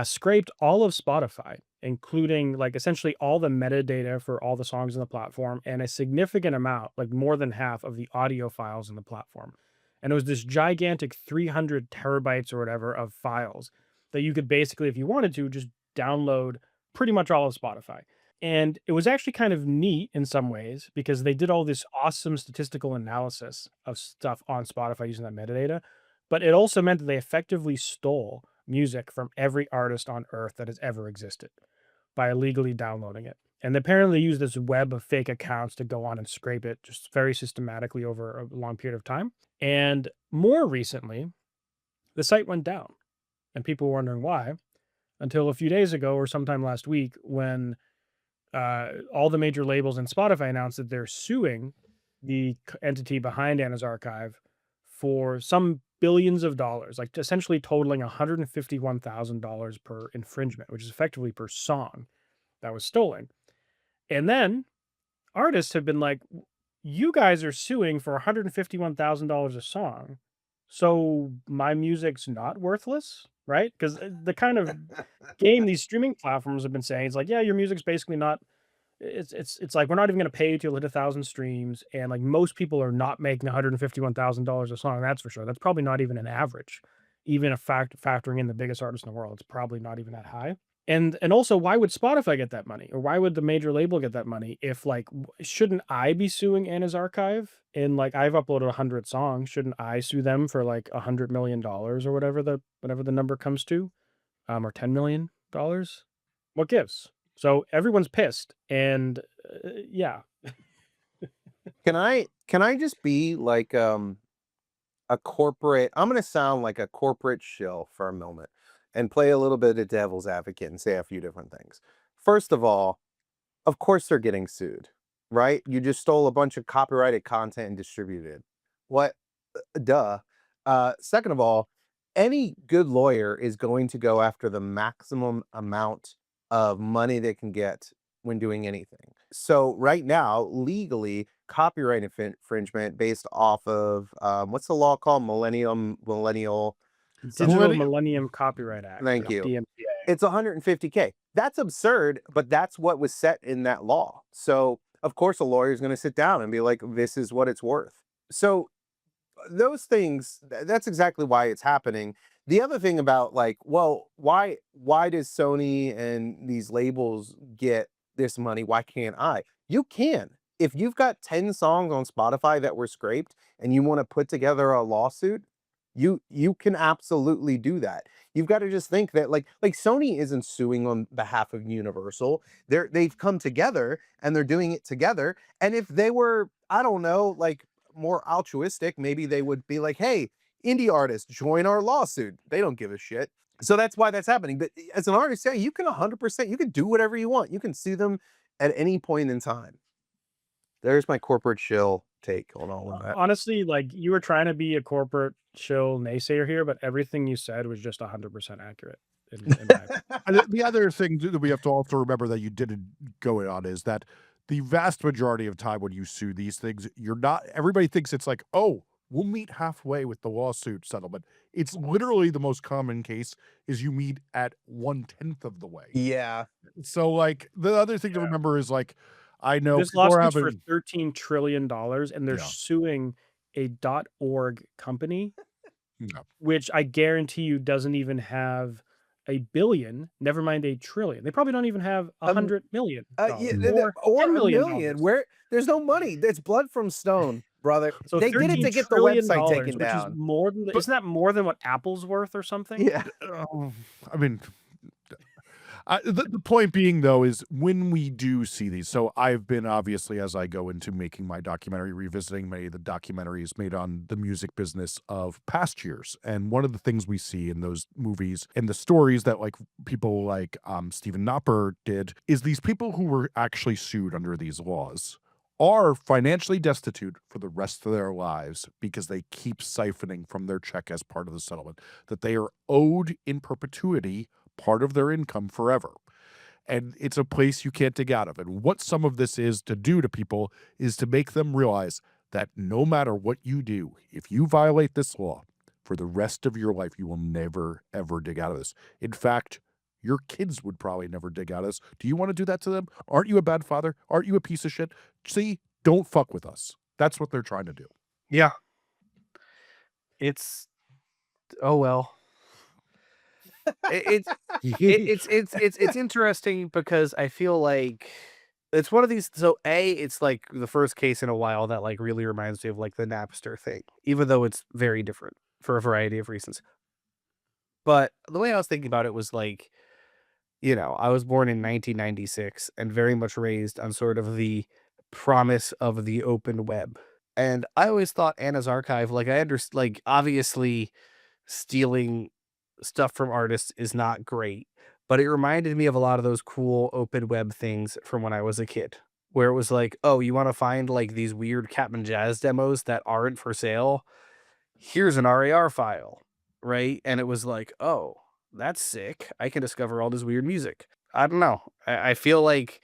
scraped all of Spotify, including like essentially all the metadata for all the songs on the platform and a significant amount, like more than half of the audio files in the platform. And it was this gigantic 300 terabytes or whatever of files that you could basically, if you wanted to, just download pretty much all of Spotify. And it was actually kind of neat in some ways because they did all this awesome statistical analysis of stuff on Spotify using that metadata. But it also meant that they effectively stole music from every artist on earth that has ever existed by illegally downloading it. And apparently they use this web of fake accounts to go on and scrape it just very systematically over a long period of time. And more recently, the site went down and people were wondering why until a few days ago or sometime last week when all the major labels and Spotify announced that they're suing the entity behind Anna's Archive for some billions of dollars, like essentially totaling $151,000 per infringement, which is effectively per song that was stolen. And then artists have been like, you guys are suing for $151,000 a song. So my music's not worthless, right? Because the kind of game these streaming platforms have been saying is like, yeah, your music's basically not. It's like we're not even going to pay you till hit 1,000 streams, and like most people are not making $151,000 a song. That's for sure. That's probably not even an average, even factoring in the biggest artists in the world. It's probably not even that high. And also, why would Spotify get that money, or why would the major label get that money? If like, shouldn't I be suing Anna's Archive? And like, I've uploaded 100 songs. Shouldn't I sue them for like $100 million or whatever the number comes to, or $10 million? What gives? So everyone's pissed, and yeah. Can I just be like a corporate, I'm going to sound like a corporate shill for a moment and play a little bit of devil's advocate and say a few different things. First of all, of course they're getting sued, right? You just stole a bunch of copyrighted content and distributed. What? Duh. Second of all, any good lawyer is going to go after the maximum amount of money they can get when doing anything. So right now, legally, copyright infringement based off of what's the law called? Millennial. Digital Millennium Copyright Act. Thank or you. DMCA. It's 150K. That's absurd, but that's what was set in that law. So of course a lawyer is going to sit down and be like, this is what it's worth. So those things, that's exactly why it's happening. The other thing about like, well, why does Sony and these labels get this money? Why can't I? You can. If you've got 10 songs on Spotify that were scraped and you want to put together a lawsuit, you can absolutely do that. You've got to just think that like Sony isn't suing on behalf of Universal. They've come together and they're doing it together. And if they were, I don't know, like more altruistic, maybe they would be like, hey, indie artists, join our lawsuit. They don't give a shit. So that's why that's happening. But as an artist, yeah, you can 100%, you can do whatever you want. You can sue them at any point in time. There's my corporate shill take on all of that. Honestly, like you were trying to be a corporate shill naysayer here, but everything you said was just 100% accurate. In my opinion. And the other thing that we have to also remember that you didn't go in on is that the vast majority of time when you sue these things, you're not, everybody thinks it's like, oh, we'll meet halfway with the lawsuit settlement. It's literally the most common case is you meet at 1/10 of the way. Yeah. So like the other thing to remember is like, I know This people are lawsuit's for having, $13 trillion, and they're Yeah. suing a .org company, No. which I guarantee you doesn't even have a billion, never mind a trillion. They probably don't even have $100 million Yeah, or or $10 a million. million. Where there's no money. It's blood from stone, brother. So They did it to $13 get the trillion, website taken which is down. more than isn't that more than what Apple's worth or something? Yeah. I mean, the point being though is when we do see these, so I've been obviously as I go into making my documentary, revisiting many of the documentaries made on the music business of past years, and one of the things we see in those movies and the stories that like people like Stephen Knopper did is these people who were actually sued under these laws are financially destitute for the rest of their lives because they keep siphoning from their check as part of the settlement, that they are owed in perpetuity part of their income forever. And it's a place you can't dig out of. And what some of this is to do to people is to make them realize that no matter what you do, if you violate this law for the rest of your life, you will never, ever dig out of this. In fact, your kids would probably never dig out of this. Do you want to do that to them? Aren't you a bad father? Aren't you a piece of shit? See, don't fuck with us. That's what they're trying to do. Yeah. It's oh well. It's interesting because I feel like it's one of these. So it's like the first case in a while that like really reminds me of like the Napster thing, even though it's very different for a variety of reasons. But the way I was thinking about it was like, I was born in 1996 and very much raised on sort of the promise of the open web. And I always thought Anna's Archive, like I understand, like obviously stealing stuff from artists is not great, but it reminded me of a lot of those cool open web things from when I was a kid, where it was like, oh, you want to find like these weird Captain Jazz demos that aren't for sale? Here's an RAR file, right? And it was like, oh, that's sick. I can discover all this weird music. I don't know. I feel like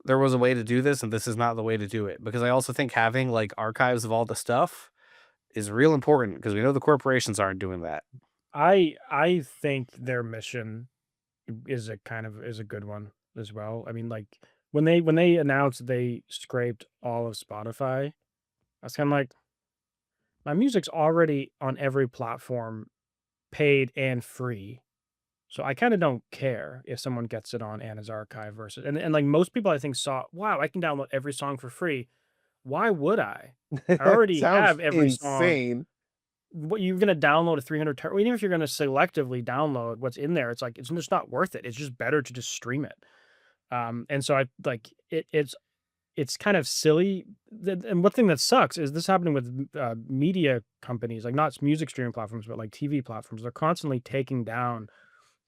there was a way to do this, and this is not the way to do it. Because I also think having like archives of all the stuff is real important because we know the corporations aren't doing that. I think their mission is a good one as well. I mean, like when they announced they scraped all of Spotify, I was kind of like, my music's already on every platform, paid and free. So I kind of don't care if someone gets it on Anna's Archive versus and like most people I think saw, wow, I can download every song for free. Why would I? I already Sounds have every song. insane. What you're gonna download a 300 even if you're gonna selectively download what's in there, it's like it's just not worth it. It's just better to just stream it. And so I like it's kind of silly. And one thing that sucks is this happening with media companies, like not music streaming platforms, but like TV platforms. They're constantly taking down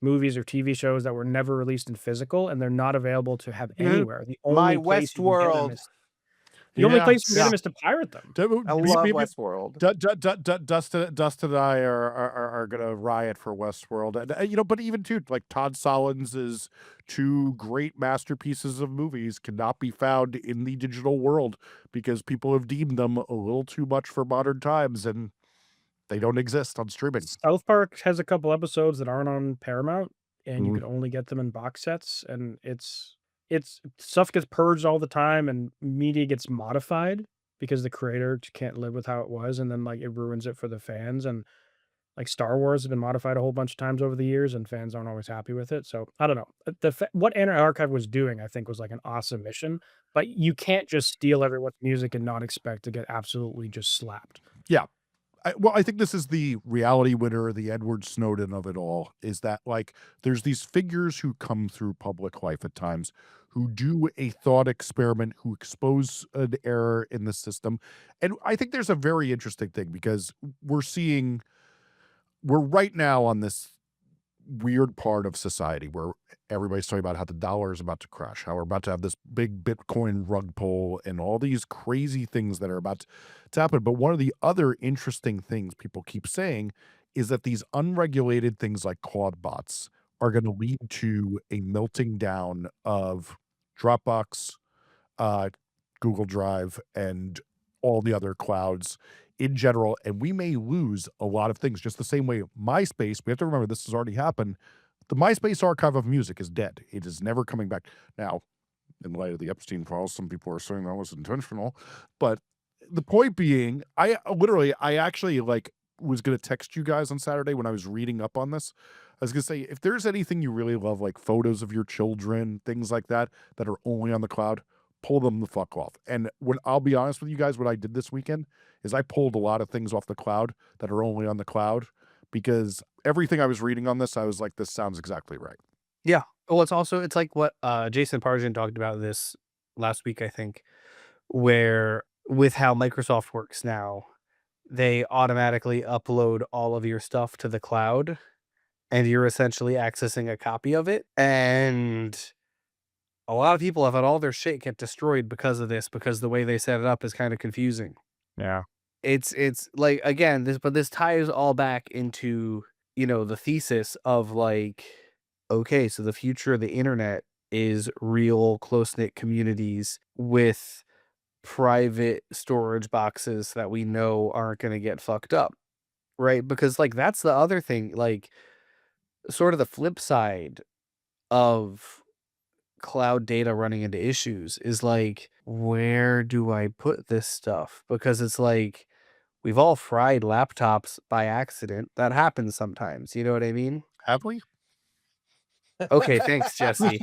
movies or TV shows that were never released in physical, and they're not available to have anywhere. The My only place you can get them Westworld. is the only Yeah. place you can get Yeah. them is to pirate them. I love Westworld. Dustin and I are gonna riot for Westworld, and but even too, like Todd Solondz's two great masterpieces of movies cannot be found in the digital world because people have deemed them a little too much for modern times, and they don't exist on streaming. South Park has a couple episodes that aren't on Paramount, and you Mhm. could only get them in box sets, and it's stuff gets purged all the time, and media gets modified because the creator can't live with how it was, and then like it ruins it for the fans. And Like Star Wars has been modified a whole bunch of times over the years, and fans aren't always happy with it. So I don't know. What Internet Archive was doing, I think, was like an awesome mission. But you can't just steal everyone's music and not expect to get absolutely just slapped. Yeah. I think this is the reality winner, the Edward Snowden of it all, is that like there's these figures who come through public life at times who do a thought experiment, who expose an error in the system. And I think there's a very interesting thing because we're right now on this weird part of society where everybody's talking about how the dollar is about to crash, how we're about to have this big Bitcoin rug pull, and all these crazy things that are about to happen. But one of the other interesting things people keep saying is that these unregulated things like Claude bots are going to lead to a melting down of Dropbox, uh, Google Drive, and all the other clouds in general. And we may lose a lot of things, just the same way MySpace, we have to remember this has already happened. The MySpace archive of music is dead. It is never coming back. Now, in light of the Epstein files, some people are saying that was intentional. But the point being, I actually like was going to text you guys on Saturday when I was reading up on this. I was going to say, if there's anything you really love, like photos of your children, things like that are only on the cloud, pull them the fuck off. And when I'll be honest with you guys, what I did this weekend is I pulled a lot of things off the cloud that are only on the cloud because everything I was reading on this, I was like, this sounds exactly right. Yeah. Well, it's like what Jason Pargin talked about this last week, I think, where with how Microsoft works now, they automatically upload all of your stuff to the cloud and you're essentially accessing a copy of it. And a lot of people have had all their shit get destroyed because of this, because the way they set it up is kind of confusing. Yeah. It's like, again, this ties all back into, the thesis of like, okay, so the future of the internet is real close-knit communities with private storage boxes that we know aren't going to get fucked up, right? Because like that's the other thing, like sort of the flip side of cloud data running into issues is like, where do I put this stuff? Because it's like we've all fried laptops by accident. That happens sometimes. You know what I mean? Have we? Okay, thanks, Jesse.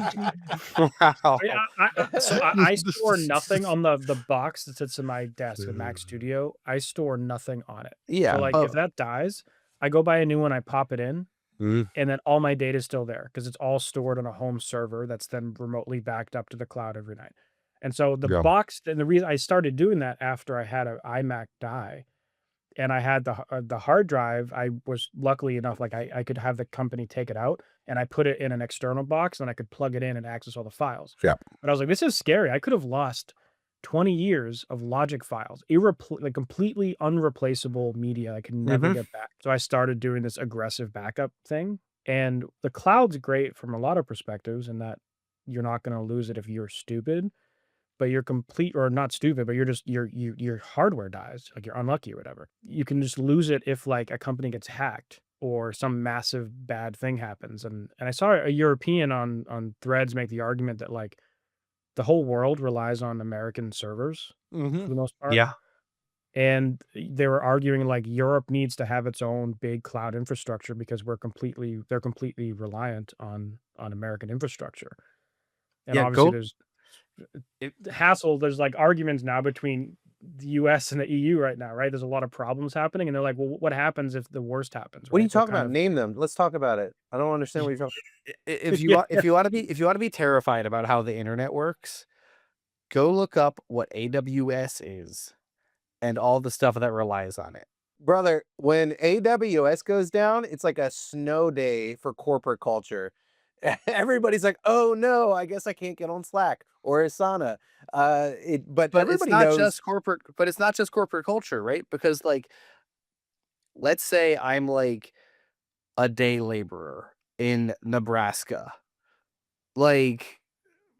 Wow. Yeah, I store nothing on the box that sits in my desk, the Mac Studio. I store nothing on it. Yeah. So like if that dies, I go buy a new one, I pop it in, and then all my data is still there because it's all stored on a home server that's then remotely backed up to the cloud every night. And so the Yeah. box, and the reason I started doing that after I had an iMac die, and I had the hard drive, I was luckily enough, like I could have the company take it out, and I put it in an external box, and I could plug it in and access all the files. Yeah. But I was like, this is scary. I could have lost 20 years of logic files, like completely unreplaceable media I could never get back. So I started doing this aggressive backup thing. And the cloud's great from a lot of perspectives in that you're not going to lose it if you're stupid, but you're complete or not stupid, but you're just your hardware dies, like you're unlucky or whatever. You can just lose it if like a company gets hacked or some massive bad thing happens. And I saw a European on Threads make the argument that like the whole world relies on American servers for the most part. Yeah. And they were arguing like Europe needs to have its own big cloud infrastructure because they're completely reliant on American infrastructure. And Yeah, obviously go- there's hassle. There's like arguments now between the US and the EU right now, right? There's a lot of problems happening, and they're like, well, what happens if the worst happens? What are right? you talking about? Name them. Let's talk about it. I don't understand what you're talking If you want, if you want to be terrified about how the internet works, go look up what AWS is and all the stuff that relies on it. Brother, when AWS goes down, it's like a snow day for corporate culture. Everybody's like, "Oh no, I guess I can't get on Slack or Asana." But But it's everybody not knows. just corporate. But it's not just corporate culture, right? Because like, let's say I'm like a day laborer in Nebraska. Like,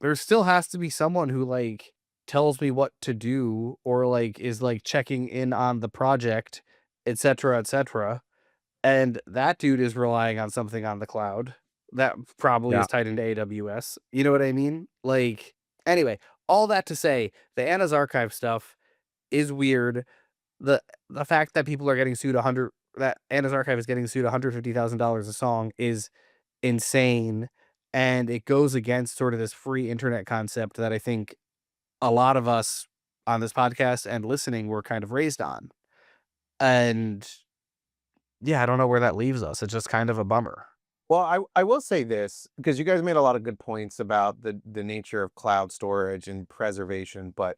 there still has to be someone who like tells me what to do or like is like checking in on the project, etc., etc. And that dude is relying on something on the cloud that probably Yeah. is tied into AWS. You know what I mean? Like, anyway, all that to say, the Anna's Archive stuff is weird. The fact that people are getting sued that Anna's Archive is getting sued $150,000 a song is insane, and it goes against sort of this free internet concept that I think a lot of us on this podcast and listening were kind of raised on. And yeah, I don't know where that leaves us. It's just kind of a bummer. Well, I will say this because you guys made a lot of good points about the nature of cloud storage and preservation, but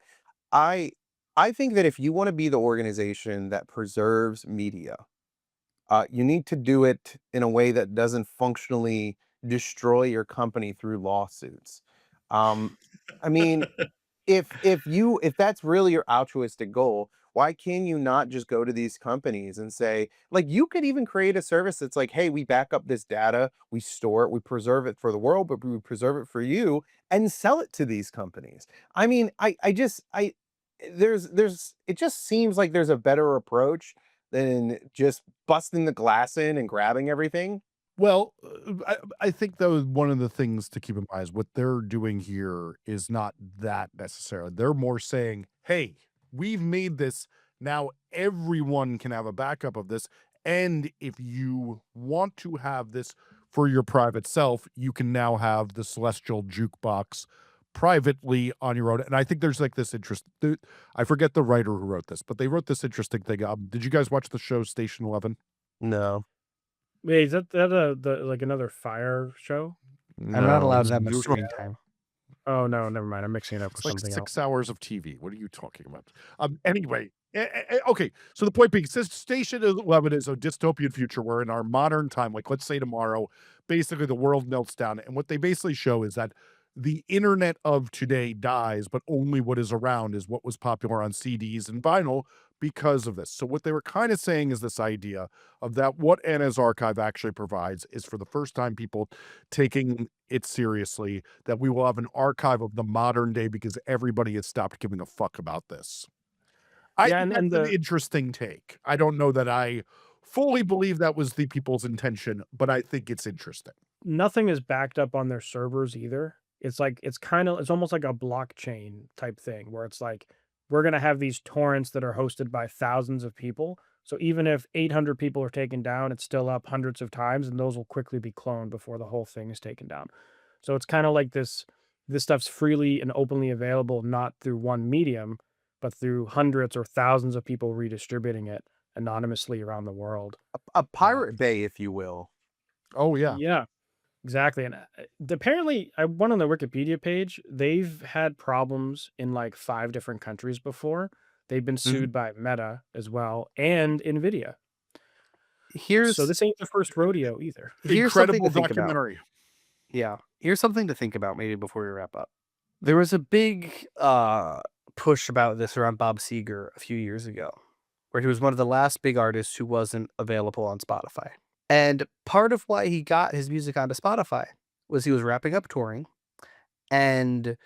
I I think that if you want to be the organization that preserves media, you need to do it in a way that doesn't functionally destroy your company through lawsuits. Um, I mean, if that's really your altruistic goal, why can you not just go to these companies and say, like, you could even create a service that's like, hey, we back up this data, we store it, we preserve it for the world, but we preserve it for you, and sell it to these companies. I mean, I just I there's it just seems like there's a better approach than just busting the glass in and grabbing everything. Well, I think though one of the things to keep in mind is what they're doing here is not that necessarily. They're more saying, "Hey, we've made this. Now everyone can have a backup of this. And if you want to have this for your private self, you can now have the celestial jukebox privately on your own." And I think there's like this I forget the writer who wrote this, but they wrote this interesting thing. Did you guys watch the show Station 11? No. Wait, is that like another fire show? I'm not No, allowed it's that much beautiful. screen time. Oh no, never mind. I'm mixing it up It's with like something else. 6 hours of TV. What are you talking about? Anyway, okay, so the point being, Station 11 is a dystopian future where in our modern time, like, let's say tomorrow, basically the world melts down, and what they basically show is that the internet of today dies, but only what is around is what was popular on CDs and vinyl because of this. So what they were kinda saying is this idea of that what Anna's Archive actually provides is for the first time people taking it seriously, that we will have an archive of the modern day because everybody has stopped giving a fuck about this. I Yeah, think and that's an the interesting take. I don't know that I fully believe that was the people's intention, but I think it's interesting. nothing is backed up on their servers either. It's like it's almost like a blockchain type thing where it's like we're gonna have these torrents that are hosted by thousands of people. So even if 800 people are taken down, it's still up hundreds of times, and those will quickly be cloned before the whole thing is taken down. So it's kind of like this stuff's freely and openly available, not through one medium, but through hundreds or thousands of people redistributing it anonymously around the world. A Uh, pirate bay, if you will. Oh, yeah. yeah, exactly. And apparently, I went on the Wikipedia page. They've had problems in like 5 different countries before. They've been Mhm. sued by Meta as well and Nvidia. So Here's this ain't the first rodeo either. Here's something Incredible to think about. documentary. Yeah. Here's something to think about maybe before we wrap up. There was a big push about this around Bob Seger a few years ago, where he was one of the last big artists who wasn't available on Spotify. And part of why he got his music onto Spotify was he was wrapping up touring, and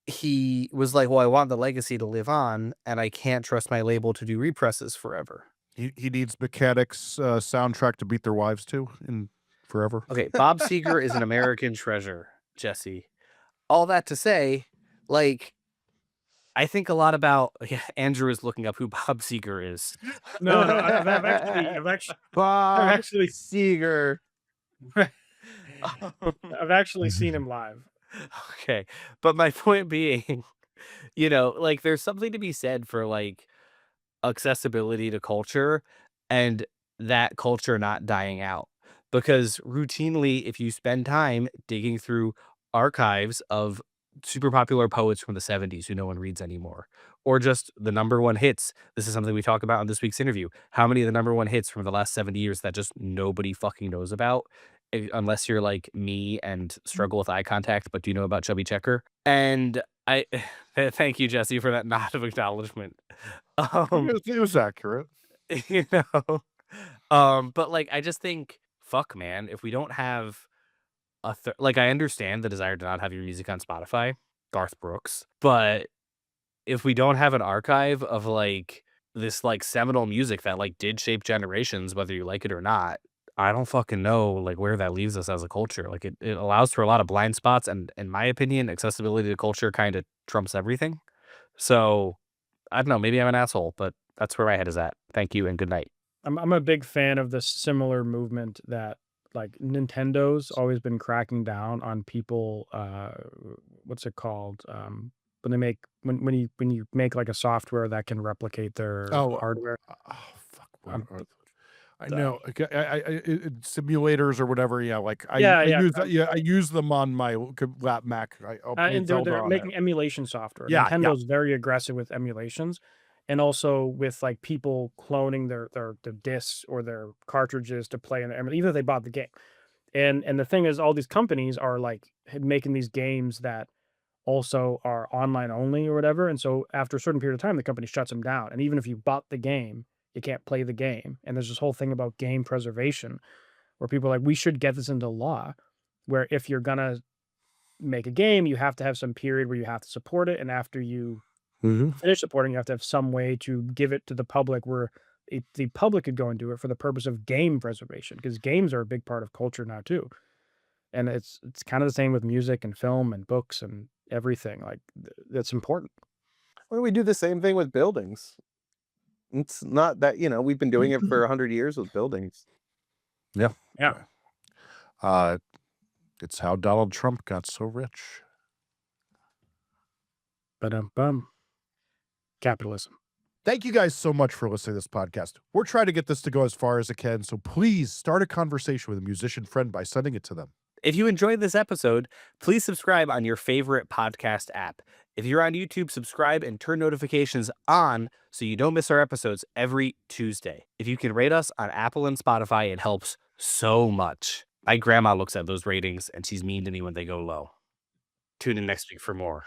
he was like, "Well, I want the legacy to live on, and I can't trust my label to do represses forever." He needs Mechanics soundtrack to beat their wives to in forever. Okay, Bob Seger is an American treasure, Jesse. All that to say, like, I think a lot about yeah, Andrew is looking up who Bob Seger is. No, no, I've Bob actually Seeger. I've actually seen him live. Okay. But my point being, like there's something to be said for like accessibility to culture and that culture not dying out. Because routinely, if you spend time digging through archives of super popular poets from the 70s who no one reads anymore, or just the number one hits, this is something we talk about in this week's interview. How many of the number one hits from the last 70 years that just nobody fucking knows about, unless you're like me and struggle with eye contact, but do you know about Chubby Checker? And I thank you, Jesse, for that nod of acknowledgement. Um, It was accurate. you know, but like I just think, fuck, man, if we don't have like I understand the desire to not have your music on Spotify, Garth Brooks, but if we don't have an archive of like this like seminal music that like did shape generations, whether you like it or not, I don't fucking know like where that leaves us as a culture. Like it allows for a lot of blind spots, and in my opinion, accessibility to culture kind of trumps everything. So I don't know, maybe I'm an asshole, but that's where my head is at. Thank you and good night. I'm a big fan of this similar movement that like Nintendo's always been cracking down on people. What's it called? When they make when you make like a software that can replicate their Oh, hardware. fuck. What Um, are I uh, know. Okay, simulators or whatever. Yeah, like yeah, I yeah. use that. Yeah, I use them on my lap Mac. I'll play And Zelda they're on it. making emulation software. Yeah, yeah. Nintendo's very aggressive with emulations, and also with like people cloning their discs or their cartridges to play in their even if they bought the game. And the thing is, all these companies are like making these games that also are online only or whatever. And so after a certain period of time, the company shuts them down. And even if you bought the game, you can't play the game. And there's this whole thing about game preservation where people are like, we should get this into law, where if you're gonna make a game, you have to have some period where you have to support it. And after you Mhm. finish supporting, you have to have some way to give it to the public where the public could go and do it for the purpose of game preservation, because games are a big part of culture now too. And it's kind of the same with music and film and books and everything. Like that's important. Why don't we do the same thing with buildings? It's not that, we've been doing it for 100 years with buildings. Yeah. Yeah. Uh, it's how Donald Trump got so rich. But bum. Capitalism. Thank you guys so much for listening to this podcast. We're trying to get this to go as far as it can, so please start a conversation with a musician friend by sending it to them. If you enjoyed this episode, please subscribe on your favorite podcast app. If you're on YouTube, subscribe and turn notifications on so you don't miss our episodes every Tuesday. If you can rate us on Apple and Spotify, it helps so much. My grandma looks at those ratings and she's mean to me when they go low. Tune in next week for more.